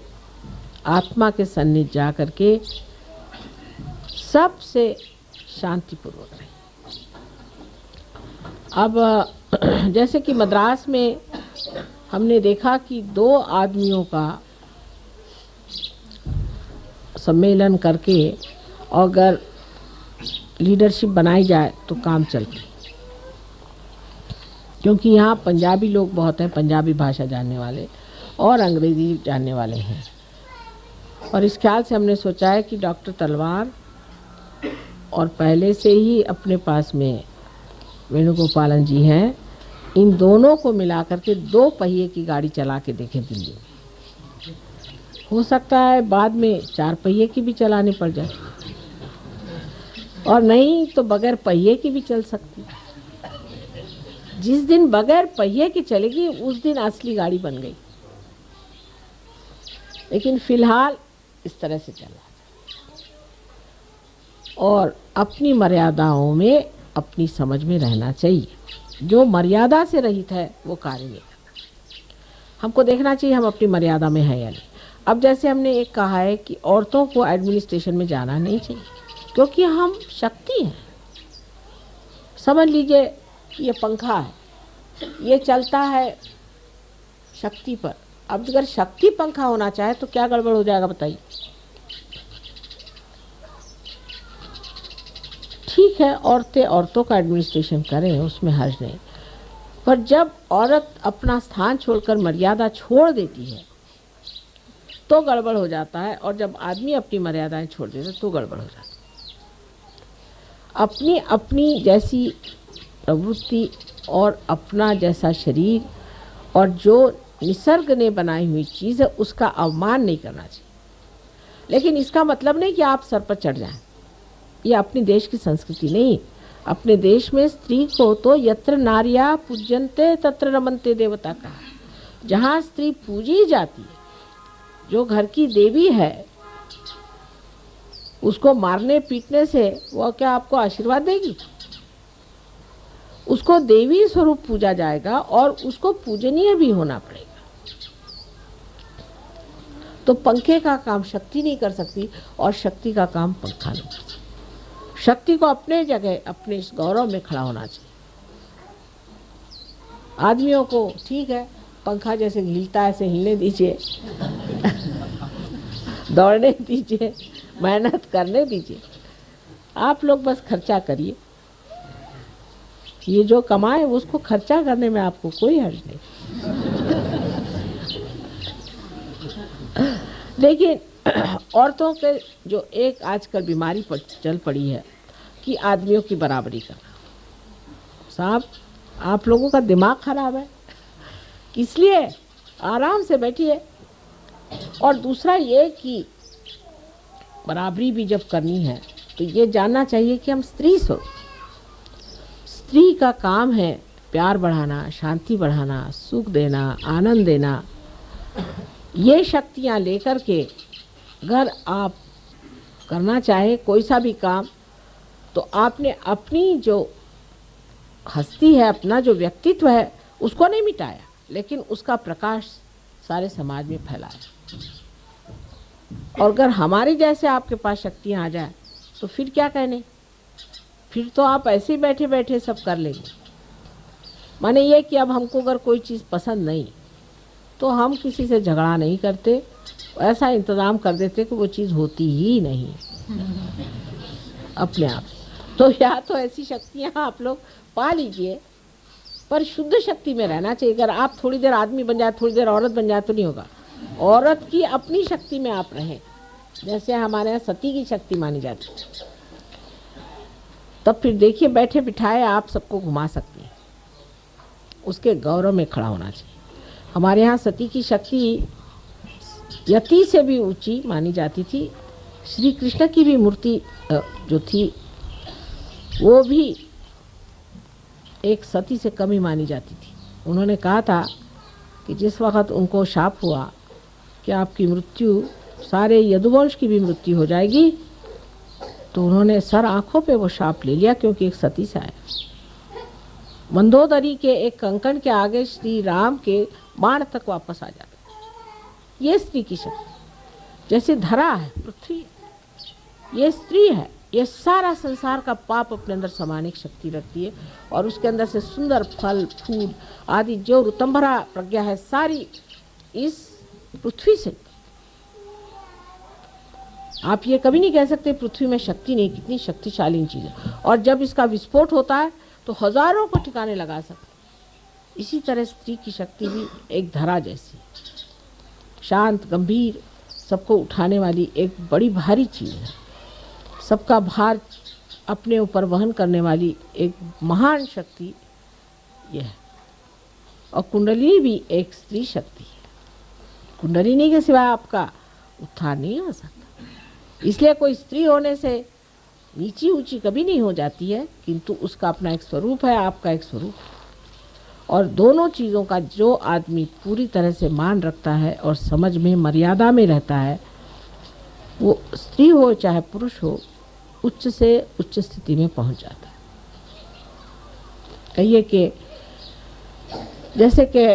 आत्मा के सन्निध जा करके सबसे शांतिपूर्वक रहे। अब जैसे कि मद्रास में हमने देखा कि 2 आदमियों का सम्मेलन करके अगर लीडरशिप बनाई जाए तो काम चलती, क्योंकि यहाँ पंजाबी लोग बहुत हैं, पंजाबी भाषा जानने वाले और अंग्रेज़ी जानने वाले हैं। और इस ख्याल से हमने सोचा है कि डॉक्टर तलवार और पहले से ही अपने पास में वेणुगोपालन जी हैं, इन दोनों को मिलाकर के 2 पहिए की गाड़ी चला के देखें दिल्ली में। हो सकता है बाद में 4 पहिए की भी चलानी पड़ जाए, और नहीं तो बगैर पहिए की भी चल सकती। जिस दिन बगैर पहिए की चलेगी उस दिन असली गाड़ी बन गई। लेकिन फिलहाल इस तरह से चला, और अपनी मर्यादाओं में अपनी समझ में रहना चाहिए। जो मर्यादा से रहित है वो कार्य नहीं करता। हमको देखना चाहिए हम अपनी मर्यादा में है या नहीं। अब जैसे हमने एक कहा है कि औरतों को एडमिनिस्ट्रेशन में जाना नहीं चाहिए, क्योंकि हम शक्ति हैं। समझ लीजिए ये पंखा है, ये चलता है शक्ति पर। अब अगर शक्ति पंखा होना चाहे तो क्या गड़बड़ हो जाएगा बताइए? ठीक है, औरतें औरतों का एडमिनिस्ट्रेशन करें, उसमें हर्ज नहीं। पर जब औरत अपना स्थान छोड़कर मर्यादा छोड़ देती है तो गड़बड़ हो जाता है, और जब आदमी अपनी मर्यादाएं छोड़ देता है तो गड़बड़ हो जाता है। अपनी अपनी जैसी प्रवृत्ति और अपना जैसा शरीर और जो निसर्ग ने बनाई हुई चीज़ है उसका अवमान नहीं करना चाहिए। लेकिन इसका मतलब नहीं कि आप सर पर चढ़ जाएं। ये अपने देश की संस्कृति नहीं। अपने देश में स्त्री को तो यत्र नार्या पूज्यन्ते तत्र रमन्ते देवता कहा। जहाँ स्त्री पूजी जाती है, जो घर की देवी है, उसको मारने पीटने से वो क्या आपको आशीर्वाद देगी? उसको देवी स्वरूप पूजा जाएगा और उसको पूजनीय भी होना पड़ेगा। तो पंखे का काम शक्ति नहीं कर सकती और शक्ति का काम पंखा नहीं कर सकती। शक्ति को अपने जगह अपने इस गौरव में खड़ा होना चाहिए। आदमियों को ठीक है, पंखा जैसे हिलता है ऐसे हिलने दीजिए, दौड़ने दीजिए, मेहनत करने दीजिए। आप लोग बस खर्चा करिए, ये जो कमाए उसको खर्चा करने में आपको कोई हर्ज नहीं। लेकिन औरतों के जो एक आजकल बीमारी पर चल पड़ी है कि आदमियों की बराबरी करना। साहब आप लोगों का दिमाग खराब है, इसलिए आराम से बैठिए। और दूसरा ये कि बराबरी भी जब करनी है तो ये जानना चाहिए कि हम स्त्री स्त्री का काम है प्यार बढ़ाना, शांति बढ़ाना, सुख देना, आनंद देना। ये शक्तियाँ लेकर के अगर आप करना चाहे कोई सा भी काम, तो आपने अपनी जो हस्ती है, अपना जो व्यक्तित्व है, उसको नहीं मिटाया, लेकिन उसका प्रकाश सारे समाज में फैलाया। और अगर हमारे जैसे आपके पास शक्तियाँ आ जाए तो फिर क्या कहने, फिर तो आप ऐसे ही बैठे बैठे सब कर लेंगे। माने ये कि अब हमको अगर कोई चीज़ पसंद नहीं तो हम किसी से झगड़ा नहीं करते, ऐसा इंतज़ाम कर देते कि वो चीज़ होती ही नहीं अपने आप। तो या तो ऐसी शक्तियाँ आप लोग पा लीजिए, पर शुद्ध शक्ति में रहना चाहिए। अगर आप थोड़ी देर आदमी बन जाए, थोड़ी देर औरत बन जाए तो नहीं होगा। औरत की अपनी शक्ति में आप रहें, जैसे हमारे यहाँ सती की शक्ति मानी जाती है, तब फिर देखिए बैठे बिठाए आप सबको घुमा सकती हैं। उसके गौरव में खड़ा होना चाहिए। हमारे यहाँ सती की शक्ति यति से भी ऊंची मानी जाती थी। श्री कृष्ण की भी मूर्ति जो थी वो भी एक सती से कम ही मानी जाती थी। उन्होंने कहा था कि जिस वक़्त उनको शाप हुआ कि आपकी मृत्यु, सारे यदुवंश की भी मृत्यु हो जाएगी, तो उन्होंने सर आँखों पे वो शाप ले लिया, क्योंकि एक सती से आया। मंदोदरी के एक कंकण के आगे श्री राम के बाण तक वापस आ जाते। ये स्त्री की शक्ति, जैसे धरा है पृथ्वी, ये स्त्री है। ये सारा संसार का पाप अपने अंदर समाने की शक्ति रखती है, और उसके अंदर से सुंदर फल फूल आदि जो ऋतंभरा प्रज्ञा है सारी इस पृथ्वी से। आप ये कभी नहीं कह सकते पृथ्वी में शक्ति नहीं, कितनी शक्तिशाली चीज़ है। और जब इसका विस्फोट होता है तो हजारों को ठिकाने लगा सकते। इसी तरह स्त्री की शक्ति भी एक धरा जैसी, शांत, गंभीर, सबको उठाने वाली एक बड़ी भारी चीज़ है। सबका भार अपने ऊपर वहन करने वाली एक महान शक्ति यह है। और कुंडलिनी भी एक स्त्री शक्ति है। कुंडलिनी के सिवाय आपका उत्थान नहीं हो सकता। इसलिए कोई स्त्री होने से नीची ऊंची कभी नहीं हो जाती है, किंतु उसका अपना एक स्वरूप है, आपका एक स्वरूप है। और दोनों चीज़ों का जो आदमी पूरी तरह से मान रखता है और समझ में, मर्यादा में रहता है, वो स्त्री हो चाहे पुरुष हो, उच्च से उच्च स्थिति में पहुंच जाता है। कहिए कि जैसे कि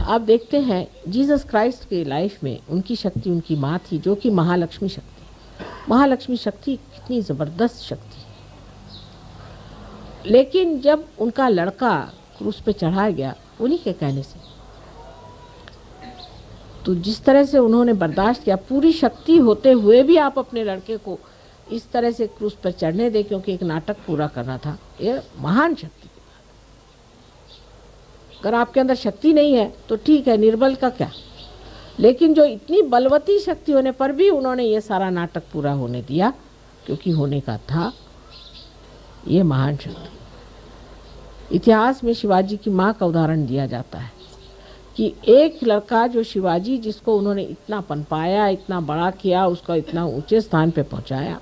आप देखते हैं जीसस क्राइस्ट के लाइफ में उनकी शक्ति उनकी माँ थी, जो कि महालक्ष्मी शक्ति। महालक्ष्मी शक्ति कितनी ज़बरदस्त शक्ति है। लेकिन जब उनका लड़का क्रूस पे चढ़ाया गया उन्हीं के कहने से, तो जिस तरह से उन्होंने बर्दाश्त किया, पूरी शक्ति होते हुए भी आप अपने लड़के को इस तरह से क्रूस पर चढ़ने दें, क्योंकि एक नाटक पूरा करना था, ये महान शक्ति। अगर आपके अंदर शक्ति नहीं है तो ठीक है, निर्बल का क्या, लेकिन जो इतनी बलवती शक्ति होने पर भी उन्होंने ये सारा नाटक पूरा होने दिया, क्योंकि होने का था, ये महान शक्ति। इतिहास में शिवाजी की माँ का उदाहरण दिया जाता है कि एक लड़का जो शिवाजी, जिसको उन्होंने इतना पनपाया, इतना बड़ा किया, उसका इतना ऊंचे स्थान पे पहुंचाया,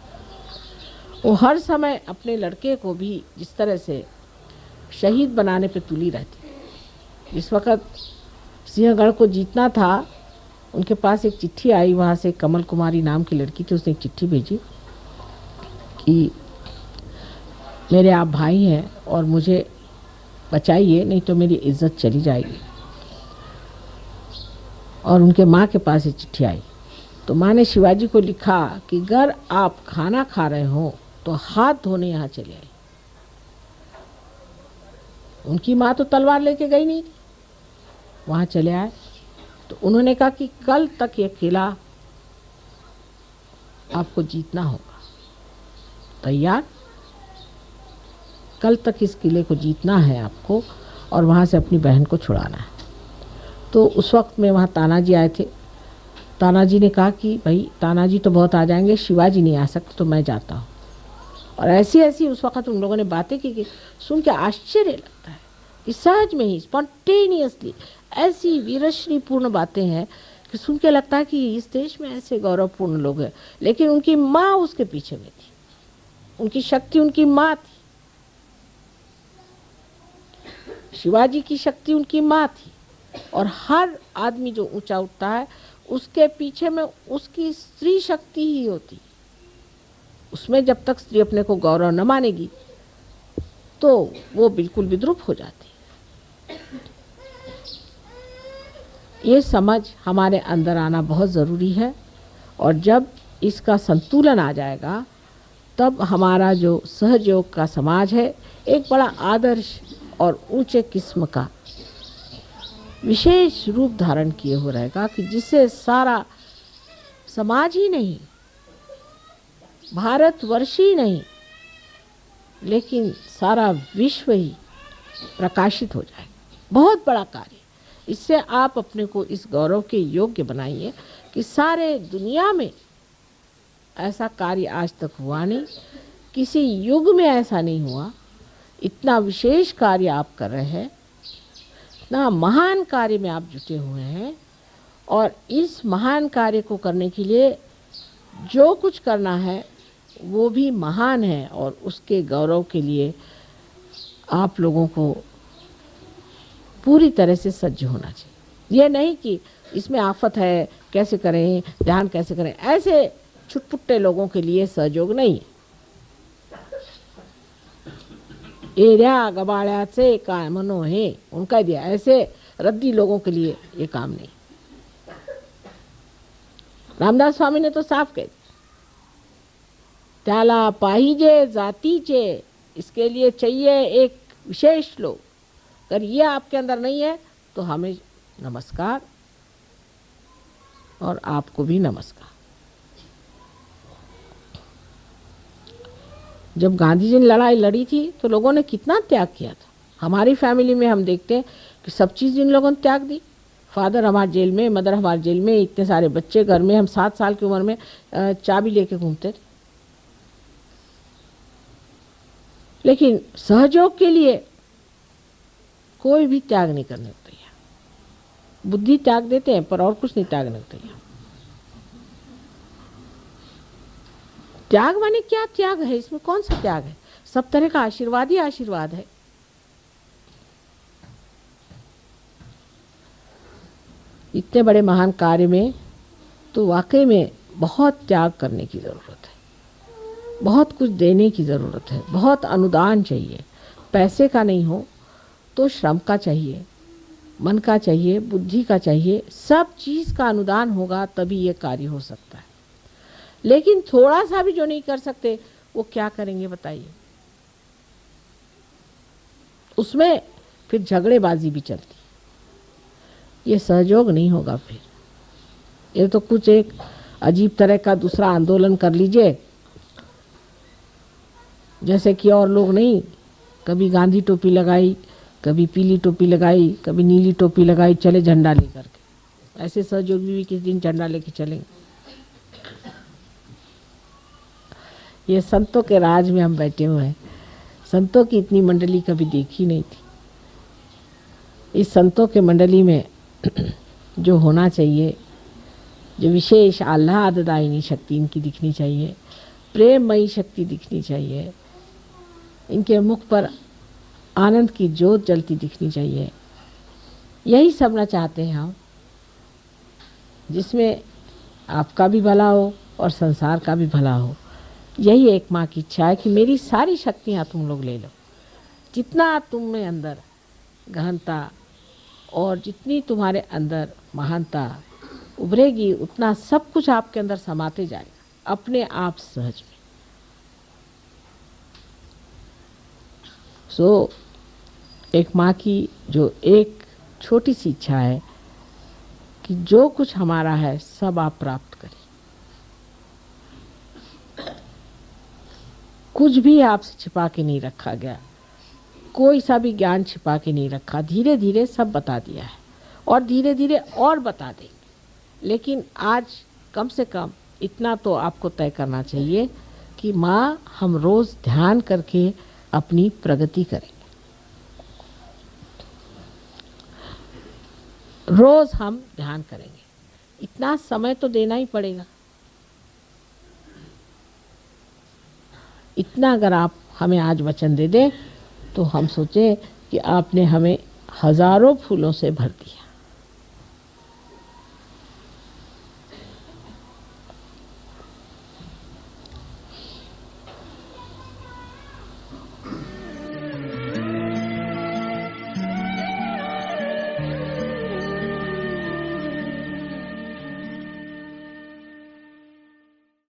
वो हर समय अपने लड़के को भी जिस तरह से शहीद बनाने पे तुली रहती। इस वक्त सिंहगढ़ को जीतना था, उनके पास एक चिट्ठी आई, वहाँ से कमल कुमारी नाम की लड़की थी, उसने एक चिट्ठी भेजी कि मेरे आप भाई हैं और मुझे बचाइए, नहीं तो मेरी इज्जत चली जाएगी। और उनके माँ के पास ये चिट्ठी आई, तो माँ ने शिवाजी को लिखा कि अगर आप खाना खा रहे हो तो हाथ धोने यहाँ चले आए। उनकी माँ तो तलवार लेके गई नहीं थी, वहाँ चले आए। तो उन्होंने कहा कि कल तक ये किला आपको जीतना होगा, तैयार? कल तक इस किले को जीतना है आपको और वहाँ से अपनी बहन को छुड़ाना है। तो उस वक्त में वहाँ तानाजी आए थे। तानाजी ने कहा कि भाई तानाजी तो बहुत आ जाएंगे, शिवाजी नहीं आ सकते, तो मैं जाता हूँ। और ऐसी ऐसी उस वक्त उन लोगों ने बातें की कि सुन के आश्चर्य लगता है कि सहज में ही स्पॉन्टेनियसली ऐसी वीरश्रीपूर्ण बातें हैं कि सुन के लगता है कि इस देश में ऐसे गौरवपूर्ण लोग हैं। लेकिन उनकी माँ उसके पीछे में थी, उनकी शक्ति उनकी माँ थी। शिवाजी की शक्ति उनकी माँ थी, और हर आदमी जो ऊंचा उठता है उसके पीछे में उसकी स्त्री शक्ति ही होती। उसमें जब तक स्त्री अपने को गौरव न मानेगी तो वो बिल्कुल विद्रूप हो जाती। ये समझ हमारे अंदर आना बहुत ज़रूरी है, और जब इसका संतुलन आ जाएगा तब हमारा जो सहयोग का समाज है एक बड़ा आदर्श और ऊंचे किस्म का विशेष रूप धारण किए हो रहेगा, कि जिससे सारा समाज ही नहीं, भारतवर्ष ही नहीं, लेकिन सारा विश्व ही प्रकाशित हो जाए। बहुत बड़ा कार्य। इससे आप अपने को इस गौरव के योग्य बनाइए कि सारे दुनिया में ऐसा कार्य आज तक हुआ नहीं, किसी युग में ऐसा नहीं हुआ। इतना विशेष कार्य आप कर रहे हैं, इतना महान कार्य में आप जुटे हुए हैं, और इस महान कार्य को करने के लिए जो कुछ करना है वो भी महान है, और उसके गौरव के लिए आप लोगों को पूरी तरह से सज्ज होना चाहिए। ये नहीं कि इसमें आफत है, कैसे करें, ध्यान कैसे करें, ऐसे छुटपुट्टे लोगों के लिए सहयोग नहीं है। एरिया गबाड़्याचे काम नो है उनका दिया, ऐसे रद्दी लोगों के लिए ये काम नहीं। रामदास स्वामी ने तो साफ कह दिया, त्याला पाहिजे जातीचे, इसके लिए चाहिए एक विशेष लोग। अगर ये आपके अंदर नहीं है तो हमें नमस्कार, और आपको भी नमस्कार। जब गांधी जी ने लड़ाई लड़ी थी तो लोगों ने कितना त्याग किया था। हमारी फैमिली में हम देखते हैं कि सब चीज़ इन लोगों ने त्याग दी। फादर हमारे जेल में, मदर हमारे जेल में, इतने सारे बच्चे घर में, हम 7 साल की उम्र में चाबी लेके घूमते थे। लेकिन सहयोग के लिए कोई भी त्याग नहीं करने को तैयार। बुद्धि त्याग देते हैं पर और कुछ नहीं त्यागने को तैयार। त्याग माने क्या त्याग है? इसमें कौन सा त्याग है? सब तरह का आशीर्वाद ही आशीर्वाद है। इतने बड़े महान कार्य में तो वाकई में बहुत त्याग करने की ज़रूरत है, बहुत कुछ देने की ज़रूरत है, बहुत अनुदान चाहिए। पैसे का नहीं हो तो श्रम का चाहिए, मन का चाहिए, बुद्धि का चाहिए, सब चीज़ का अनुदान होगा तभी ये कार्य हो सकता है। लेकिन थोड़ा सा भी जो नहीं कर सकते वो क्या करेंगे बताइए? उसमें फिर झगड़ेबाजी भी चलती, ये सहयोग नहीं होगा। फिर ये तो कुछ एक अजीब तरह का दूसरा आंदोलन कर लीजिए, जैसे कि और लोग नहीं, कभी गांधी टोपी लगाई, कभी पीली टोपी लगाई, कभी नीली टोपी लगाई, चले झंडा लेकर के। ऐसे सहयोगी भी किस दिन झंडा लेके चलेंगे? ये संतों के राज में हम बैठे हुए हैं। संतों की इतनी मंडली कभी देखी नहीं थी। इस संतों के मंडली में जो होना चाहिए, जो विशेष आह्लाददायिनी शक्ति इनकी दिखनी चाहिए, प्रेममयी शक्ति दिखनी चाहिए, इनके मुख पर आनंद की ज्योत जलती दिखनी चाहिए। यही सबना चाहते हैं हम, जिसमें आपका भी भला हो और संसार का भी भला हो। यही एक माँ की इच्छा है कि मेरी सारी शक्तियाँ तुम लोग ले लो। जितना तुम में अंदर गहनता और जितनी तुम्हारे अंदर महानता उभरेगी, उतना सब कुछ आपके अंदर समाते जाएगा अपने आप सहज में। सो एक माँ की जो एक छोटी सी इच्छा है कि जो कुछ हमारा है सब आप प्राप्त करें। कुछ भी आपसे छिपा के नहीं रखा गया, कोई सा भी ज्ञान छिपा के नहीं रखा। धीरे धीरे सब बता दिया है और धीरे धीरे और बता देंगे। लेकिन आज कम से कम इतना तो आपको तय करना चाहिए कि माँ, हम रोज़ ध्यान करके अपनी प्रगति करेंगे। रोज़ हम ध्यान करेंगे। इतना समय तो देना ही पड़ेगा। इतना अगर आप हमें आज वचन दे दें तो हम सोचें कि कि आपने हमें हज़ारों फूलों से भर दिया।